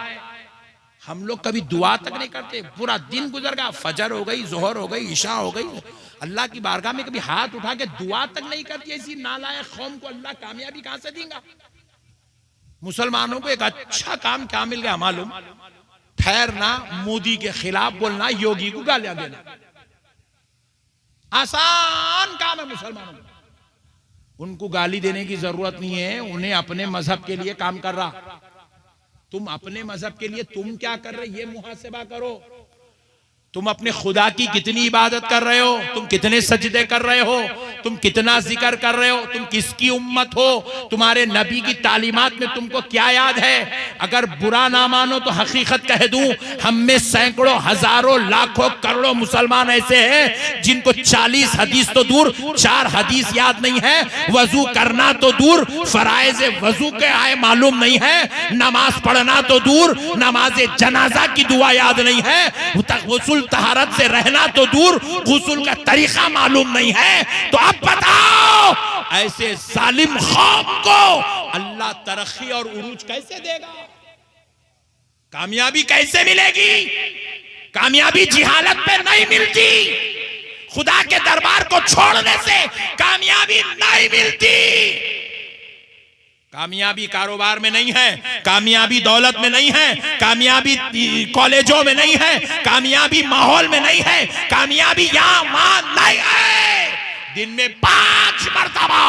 हम लोग कभी दुआ तक नहीं करते, पूरा दिन गुजर गया, फजर हो गई, जोहर हो गई, इशा हो गई, अल्लाह की बारगाह में कभी हाथ उठा के दुआ तक नहीं करती। ऐसी नालायक कौम को अल्लाह कामयाबी कहां से देगा? मुसलमानों को एक अच्छा काम क्या मिल गया मालूम? ठहरना, मोदी के खिलाफ बोलना, योगी को गालियां देना, आसान काम है मुसलमानों को। उनको गाली देने की जरूरत नहीं है, उन्हें अपने मजहब के लिए काम कर रहा। तुम अपने मजहब के लिए तुम क्या कर रहे, ये मुहासिबा करो। तुम अपने खुदा की कितनी इबादत कर रहे हो, तुम कितने सजदे कर रहे हो, तुम कितना जिक्र कर रहे हो, तुम किसकी उम्मत हो, तुम्हारे नबी की तालीमात में तुमको क्या याद है? अगर बुरा ना मानो तो हकीकत कह दूं, हम में सैकड़ों हजारों लाखों करोड़ों मुसलमान ऐसे हैं जिनको 40 हदीस तो दूर 4 हदीस याद नहीं है, वजू करना तो दूर फराइज वजू के आए मालूम नहीं है, नमाज पढ़ना तो दूर नमाज जनाजा की दुआ याद नहीं है, गुस्ल तहारत से रहना तो दूर, गुस्ल का तरीका मालूम नहीं है। तो अब बताओ ऐसे जालिम कौम को अल्लाह तरक्की और उरूज कैसे देगा? कामयाबी कैसे मिलेगी? कामयाबी जिहालत पे नहीं मिलती, खुदा के दरबार को छोड़ने से कामयाबी नहीं मिलती। कामयाबी कारोबार में नहीं है, कामयाबी दौलत में नहीं है, कामयाबी कॉलेजों में नहीं है, कामयाबी माहौल में नहीं है, कामयाबी यहां वहां नहीं है। दिन में 5 मरतबा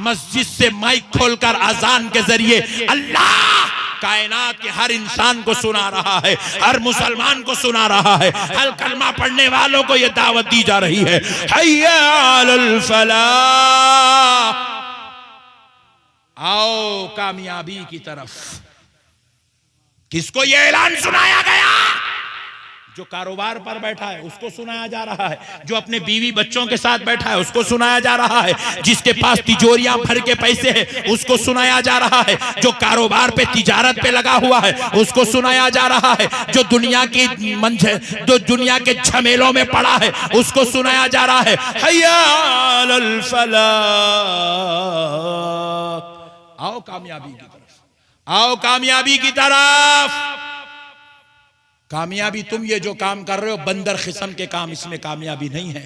मस्जिद से माइक खोलकर अजान के जरिए अल्लाह कायनात के हर इंसान को सुना रहा है, हर मुसलमान को सुना रहा है, हर कलमा पढ़ने वालों को यह दावत दी जा रही है, हय्या अलल फलाह, आओ कामयाबी की तरफ। किसको यह ऐलान सुनाया गया? जो कारोबार पर बैठा है उसको सुनाया जा रहा है, जो अपने बीवी बच्चों के साथ बैठा है उसको सुनाया जा रहा है, जिसके पास तिजोरियां भर के पैसे हैं उसको सुनाया जा रहा है, जो कारोबार पे तिजारत पे लगा हुआ है उसको सुनाया जा रहा है, जो दुनिया के झमेलों में पड़ा है उसको सुनाया जा रहा है, हय्या अलल फलाह, आओ कामयाबी की तरफ, आओ कामयाबी की तरफ। कामयाबी तुम ये जो काम कर रहे हो बंदर किस्म के काम, इसमें कामयाबी नहीं है,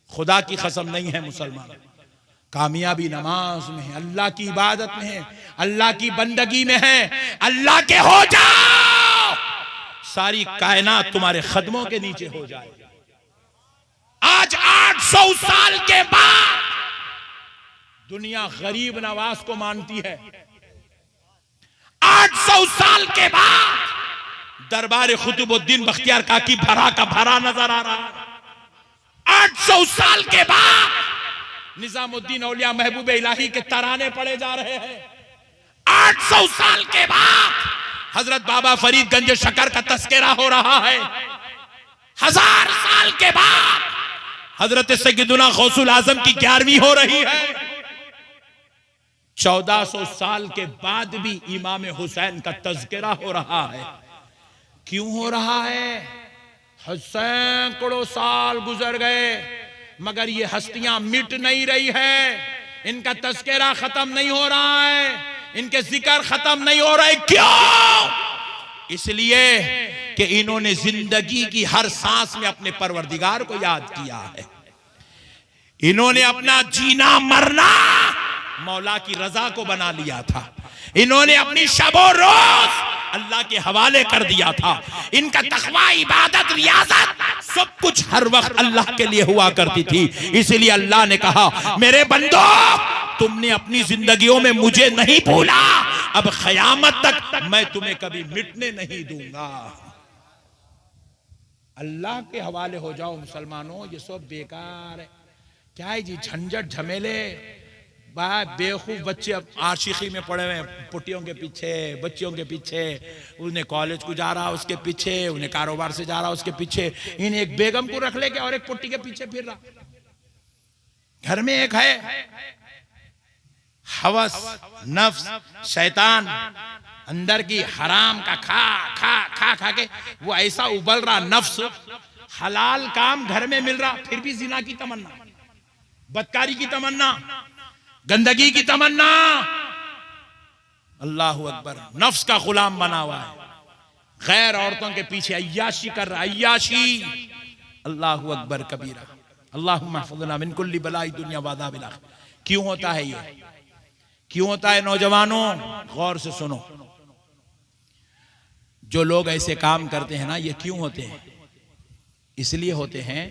खुदा की कसम नहीं है मुसलमान। कामयाबी नमाज में है, अल्लाह की इबादत में है, अल्लाह की बंदगी में है। अल्लाह के हो जाओ, सारी कायनात तुम्हारे कदमों के नीचे हो जाए। आज 800 साल के बाद दुनिया गरीब नवाज को मानती है। 800 साल के बाद दरबार कुतुबुद्दीन बख्तियार काकी भरा का भरा नजर आ रहा है। 800 साल के बाद निजामुद्दीन औलिया महबूब इलाही के तराने पड़े जा रहे हैं। 800 साल के बाद हजरत बाबा फरीद गंज शकर का तस्करा हो रहा है। 1000 साल के बाद हजरत सैयदुना गौसुल आजम की 11वीं हो रही है। 1400 साल के बाद भी इमाम हुसैन का तज़किरा हो रहा है। क्यों हो रहा है? सैकड़ों साल गुजर गए मगर ये हस्तियां मिट नहीं रही है, इनका तज़किरा खत्म नहीं हो रहा है, इनके जिक्र खत्म नहीं हो रहे। क्यों? इसलिए कि इन्होंने जिंदगी की हर सांस में अपने परवरदिगार को याद किया है। इन्होंने अपना जीना मरना मौला की रजा को बना लिया था। इन्होंने अपनी शबो रोज अल्लाह के हवाले कर दिया था। इनका तकवा, इबादत, रियाजत सब कुछ हर वक्त अल्लाह के लिए हुआ करती थी। इसलिए अल्लाह ने कहा, मेरे बंदो तुमने अपनी जिंदगियों में मुझे नहीं भूला, अब क़यामत तक मैं तुम्हें कभी मिटने नहीं दूंगा। अल्लाह के हवाले हो जाओ मुसलमानों, ये सब बेकार है। क्या है जी झंझट झमेले, बेवकूफ बच्चे आशिकी में पड़े हुए, पुटियों के पीछे, बच्चियों के पीछे, उन्हें कॉलेज को जा रहा उसके पीछे, उन्हें कारोबार से जा रहा उसके पीछे, इन्हें एक बेगम को रख लेके और एक पुट्टी के पीछे फिर रहा। घर में एक है हवस, नफ्स, शैतान, अंदर की हराम का खा खा खा खा के वो ऐसा उबल रहा नफ्स, हलाल काम घर में मिल रहा फिर भी जिना की तमन्ना, बदकारी की तमन्ना, गंदगी की तमन्ना। अल्लाह अकबर, नफ्स का गुलाम बना हुआ है, गैर औरतों के पीछे अय्याशी कर रहा, अय्याशी। अल्लाह अकबर कबीरा। अल्लाहुम्मा हफ़िज़ना मिन कुल्ली बलाई दुनिया व अज़ाबिल आखिरह। क्यों होता है ये? क्यों होता है? नौजवानों गौर से सुनो, जो लोग ऐसे काम करते हैं ना, ये क्यों होते हैं? इसलिए होते हैं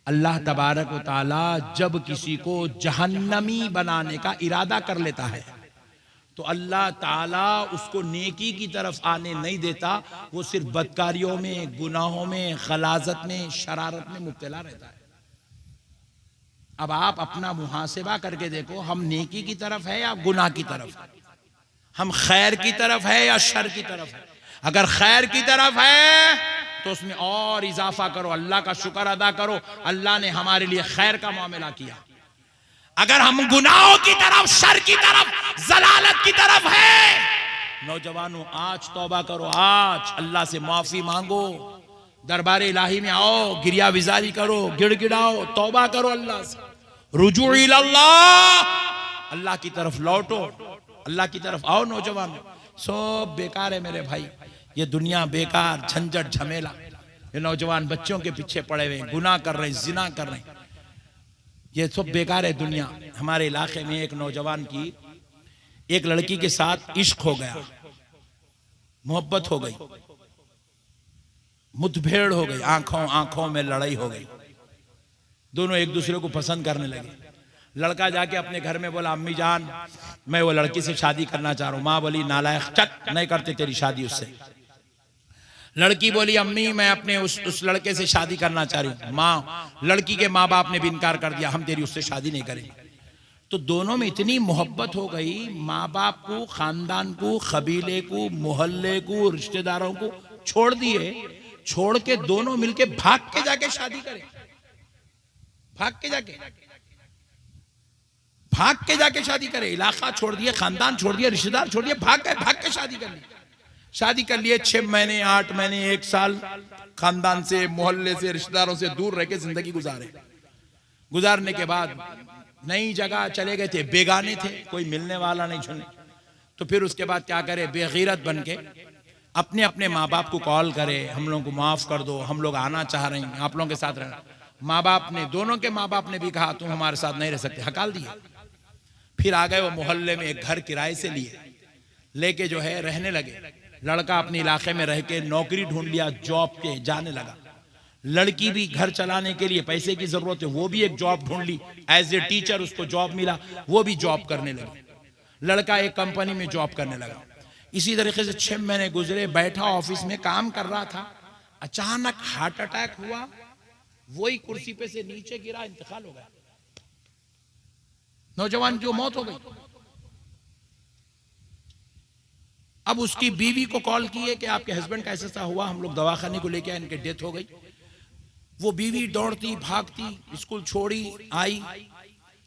अल्लाह तबारक व तआला जब किसी को जहन्नमी बनाने का इरादा कर लेता है तो अल्लाह ताला उसको नेकी की तरफ आने नहीं देता, वो सिर्फ बदकारियों में, गुनाहों में, खलाजत में, शरारत में मुब्तला रहता है। अब आप अपना मुहासिबा करके देखो, हम नेकी की तरफ है या गुनाह की तरफ? हम खैर की तरफ है या शर की तरफ है? अगर खैर की तरफ है तो उसमें और इजाफा करो, अल्लाह का शुक्र अदा करो, अल्लाह ने हमारे लिए खैर का मामला किया। अगर हम गुनाहों की तरफ, शर की तरफ, जलालत की तरफ है, नौजवानों आज तौबा करो, आज अल्लाह से माफी मांगो, दरबार इलाही में आओ, गिरिया विजारी करो, गिड़गिड़ाओ, तौबा करो अल्लाह से, रुजू इल्लल्लाह, अल्लाह की तरफ लौटो, अल्लाह की तरफ आओ। नौजवान सब बेकार है मेरे भाई, ये दुनिया बेकार, झंझट झमेला। ये नौजवान बच्चों के पीछे पड़े हुए, गुनाह कर रहे हैं, जिना कर रहे हैं, ये सब बेकार है दुनिया। हमारे इलाके में एक नौजवान की एक लड़की के साथ इश्क हो गया, मोहब्बत हो गई, मुठभेड़ हो गई, आंखों आंखों में लड़ाई हो गई, दोनों एक दूसरे को पसंद करने लगे। लड़का जाके अपने घर में बोला, अम्मी जान मैं वो लड़की से शादी करना चाह रहा हूं। माँ बोली, नालायक, चट, नहीं करते तेरी शादी उससे। लड़की बोली, अम्मी मैं अपने उस लड़के से शादी करना चाह रही हूं। माँ, लड़की के माँ बाप ने भी इनकार कर दिया, हम तेरी उससे शादी नहीं करेंगे। तो दोनों में इतनी मोहब्बत हो गई, माँ बाप को, खानदान को, कबीले को, मोहल्ले को, रिश्तेदारों को छोड़ दिए, छोड़ के दोनों मिलके भाग के जाके शादी करें, भाग के जाके शादी करे। इलाका छोड़ दिए, खानदान छोड़ दिए, रिश्तेदार छोड़ दिए, भाग के शादी कर ली। शादी कर लिए, 6 महीने 8 महीने 1 साल खानदान से, मोहल्ले से, रिश्तेदारों से दूर रह के जिंदगी गुजारने के बाद नई जगह चले गए थे, बेगाने थे, कोई मिलने वाला नहीं छुने। तो फिर उसके बाद क्या करे, बेगैरत बन के अपने अपने माँ बाप को कॉल करे, हम लोगों को माफ कर दो, हम लोग आना चाह रहे हैं, आप लोगों के साथ रहना। माँ बाप ने, दोनों के माँ बाप ने भी कहा तुम हमारे साथ नहीं रह सकते, हकाल दिए। फिर आ गए वो मोहल्ले में एक घर किराए से लेके जो है रहने लगे। लड़का अपने इलाके में रह के नौकरी ढूंढ लिया, जॉब के जाने लगा। लड़की भी घर चलाने के लिए पैसे की जरूरत है, वो भी एक जॉब ढूंढ ली, एज ए टीचर उसको जॉब मिला, वो भी जॉब करने लगी। लड़का एक कंपनी में जॉब करने लगा। इसी तरीके से 6 महीने गुजरे, बैठा ऑफिस में काम कर रहा था, अचानक हार्ट अटैक हुआ, वही कुर्सी पे से नीचे गिरा, इंतकाल हो गया। नौजवान जो मौत हो गई। अब उसकी बीवी को कॉल किए कि आपके हस्बैंड का ऐसा हुआ, हम लोग दवाखाने को लेके आए, इनकी डेथ हो गई। वो बीवी दौड़ती भागती, स्कूल छोड़ी, आई,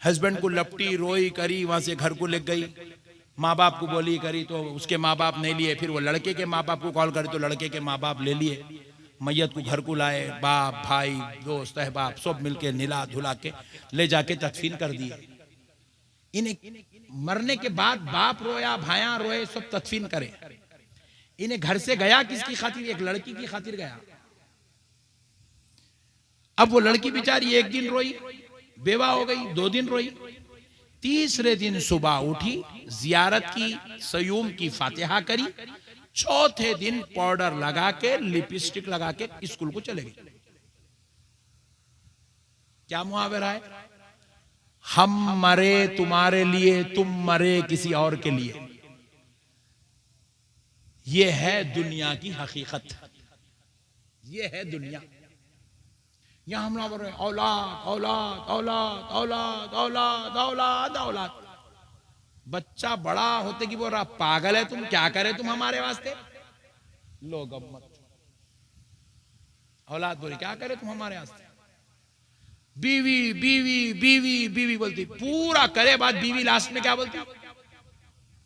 हस्बैंड को लपटी, रोई, करी, वहां से घर को ले गई, माँ बाप को बोली, करी, तो उसके माँ बाप नहीं लिए। फिर वो लड़के के माँ बाप को कॉल करी, तो लड़के के माँ बाप ले लिए, मैयत को घर को लाए, बाप भाई दोस्त अहबाब सब मिलके निला धुला के ले जाके तदफीन कर दिए। इन्हें मरने के बाद बाप रोया, भाया रोए, सब तदफीन करे। इन्हें घर से गया किसकी खातिर, एक लड़की की खातिर गया। अब वो लड़की बेचारी 1 दिन रोई, बेवा हो गई, 2 दिन रोई, तीसरे दिन सुबह उठी, जियारत की, सयूम की फातिहा करी, चौथे दिन पाउडर लगा के, लिपस्टिक लगा के स्कूल को चले गए। क्या मुहावरा है, हम मरे तुम्हारे लिए, तुम मरे किसी और के लिए। यह है दुनिया की हकीकत, यह है दुनिया। यहां हम लोग औलाद औलाद औलाद औलाद औलाद औलाद औलाद। बच्चा बड़ा होते कि बोल रहा पागल है तुम, क्या करे तुम हमारे वास्ते। लोग मत, औलाद बोली क्या करे तुम हमारे वास्ते। बीवी बीवी बीवी बीवी बोलती, पूरा करे बाद बीवी लास्ट में क्या बोलती,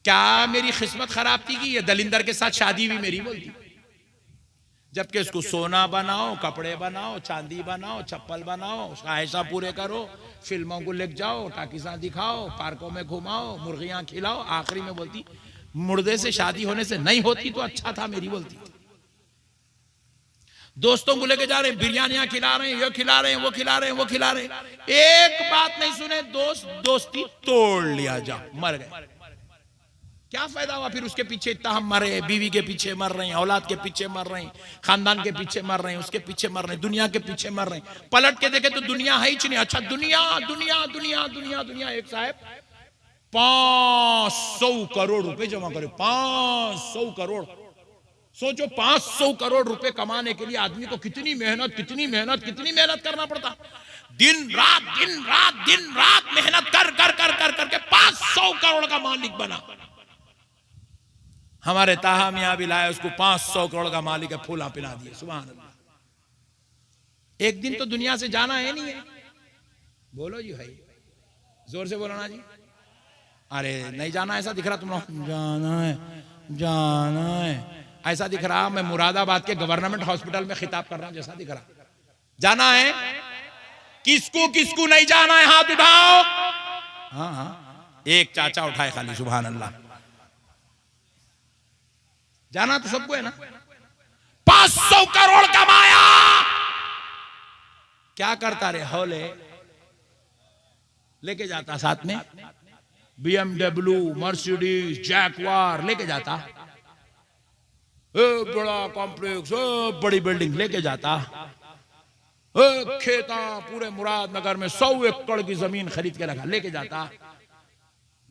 क्या मेरी किस्मत खराब थी कि ये दलिंदर के साथ शादी हुई मेरी, बोलती। जबकि इसको सोना बनाओ, कपड़े बनाओ, चांदी बनाओ, चप्पल बनाओ, ख्वाहिशा पूरे करो, फिल्मों को ले जाओ, टाकिसा दिखाओ, पार्कों में घुमाओ, मुर्गियां खिलाओ, आखिरी में बोलती मुर्दे से शादी होने से नहीं होती तो अच्छा था मेरी, बोलती। दोस्तों को लेके जा रहे हैं, बिरयानियां खिला रहे हैं, ये खिला रहे हैं, वो खिला रहे हैं, वो खिला रहे हैं, एक बात नहीं सुने, दोस्ती तोड़ लिया, जा मर गए। क्या फायदा हुआ फिर उसके पीछे इतना हम मरे, बीवी के पीछे मर रहे हैं, औलाद के पीछे मर रहे हैं, खानदान के पीछे मर रहे हैं, उसके पीछे मर रहे हैं, दुनिया के पीछे मर रहे हैं। पलट के देखे तो दुनिया है ही नहीं। अच्छा दुनिया दुनिया दुनिया दुनिया दुनिया। एक साहब 500 करोड़ रुपए जमा करे, 500 करोड़। सोचो 500 करोड़ रुपए कमाने के लिए आदमी को कितनी मेहनत करना पड़ता। दिन रात मेहनत कर करके 500 करोड़ का मालिक बना। हमारे ताहा मियां भी लाए, उसको 500 करोड़ का मालिक है, फूला पिला दिए। सुभान अल्लाह। एक दिन तो दुनिया से जाना है नहीं है, बोलो जी भाई, जोर से बोलो ना जी। अरे नहीं जाना ऐसा दिख रहा तुम लोग, जाना है ऐसा दिख रहा मैं मुरादाबाद के गवर्नमेंट हॉस्पिटल में खिताब कर रहा हूं, जैसा दिख रहा। जाना है? किसको किसको नहीं जाना है? हाथ उठाओ। हाँ हाँ, एक चाचा उठाए खाली, सुभान अल्लाह। जाना तो सबको है ना। 500 करोड़ कमाया, क्या करता रे? हौले लेके जाता, साथ में BMW, मर्सिडीज, जैगवार लेके जाता, बड़ा कॉम्प्लेक्स, बड़ी बिल्डिंग लेके जाता, खेता पूरे मुरादनगर में 100 एकड़ की जमीन खरीद के रखा, लेके जाता।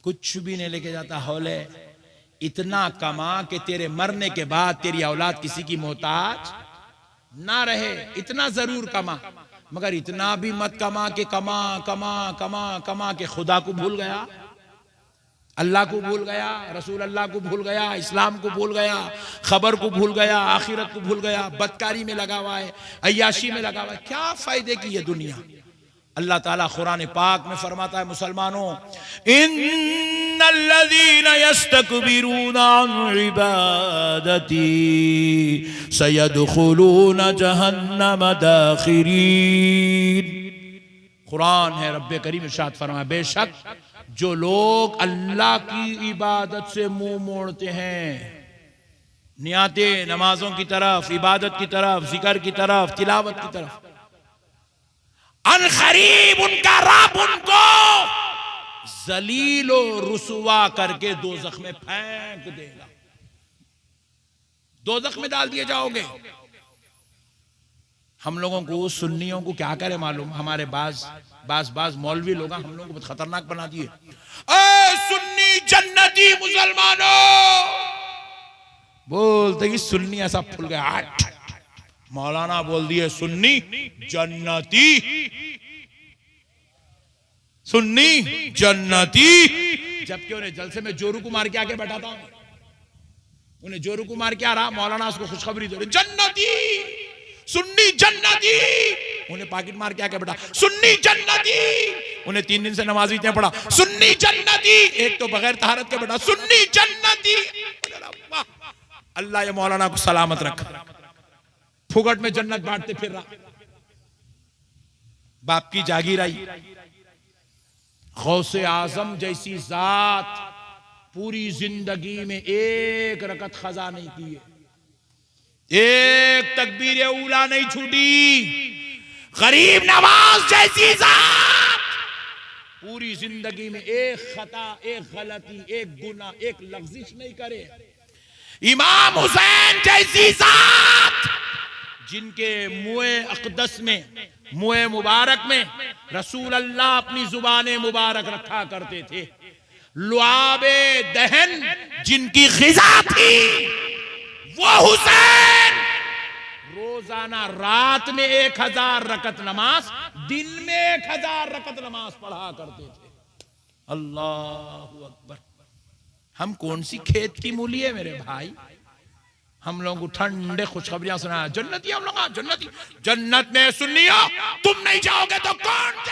कुछ भी नहीं लेके जाता। हौले इतना कमा कि तेरे मरने के बाद तेरी औलाद किसी की मोहताज ना रहे, इतना जरूर कमा। मगर इतना भी मत कमा कि कमा कमा कमा कमा के खुदा को भूल गया, अल्लाह को भूल गया, रसूल अल्लाह को भूल गया, इस्लाम को भूल गया, खबर को भूल गया, आखिरत को भूल गया, बदकारी में लगा हुआ है, अय्याशी में लगा हुआ है। क्या फायदे की ये दुनिया? अल्लाह ताला कुरान पाक में फरमाता है, मुसलमानों, इन्नल्लज़ीना यस्तकबिरूना अन इबादती सयदखुलूना जहन्नम दाखिरीन। कुरान है, रब्बे करीम इरशाद फरमाया, बेशक जो लोग अल्लाह की इबादत से मुंह मोड़ते हैं, नियाते नमाजों की तरफ, इबादत की तरफ, जिक्र की तरफ, तिलावत की तरफ, अनकरीब उनका रब उनको जलीलो रुसवा करके दोज़ख में फेंक देगा, दोज़ख में डाल दिए जाओगे। हम लोगों को, सुन्नियों को क्या करे मालूम? हमारे बाज मौलवी लोग हम लोगों को बहुत खतरनाक बना दिए। सुन्नी जन्नती मुसलमानों बोलते कि सुन्नी ऐसा फुल गया, मौलाना बोल दिए सुन्नी जन्नती, सुन्नी जन्नती, जबकि उन्हें जलसे में जोरू को मार के आके बैठाता हूं, उन्हें जोरू को मार के आ रहा, मौलाना उसको खुशखबरी दे रहे, जन्नती, सुन्नी जन्नती, उन्हें पाकिट मार के आके बैठा, सुन्नी जन्नती, उन्हें 3 दिन से नमाज इतने पढ़ा, सुन्नी जन्नती, एक तो बगैर तहारत के बैठा, सुन्नी जन्नती। अल्लाह ये मौलाना को सलामत रखा, फुगट में जन्नत बांटते फिर रहा। बाप की जागीर आई, गौसे आजम जैसी जात पूरी जिंदगी में एक रकत खजा नहीं की है, एक तकबीर उला नहीं छूटी। गरीब नवाज जैसी जात पूरी जिंदगी में एक खता, एक गलती, एक गुना, एक लफ्जिश नहीं करे। इमाम हुसैन जैसी जात जिनके मुए अक़दस में, मुए मुबारक में रसूल अल्लाह अपनी जुबान मुबारक रखा करते थे, लुआबे दहन जिनकी ग़िज़ा थी, वो हुसैन रोजाना रात में 1000 रकत नमाज, दिन में 1000 रकत नमाज पढ़ा करते थे। अल्लाहु अकबर। हम कौन सी खेत की मूली है मेरे भाई? हम लोगों को ठंडे खुशखबरियां सुना, जन्नती हम लोग, जन्नती, जन्नत में सुन्नियों तुम नहीं जाओगे तो कौन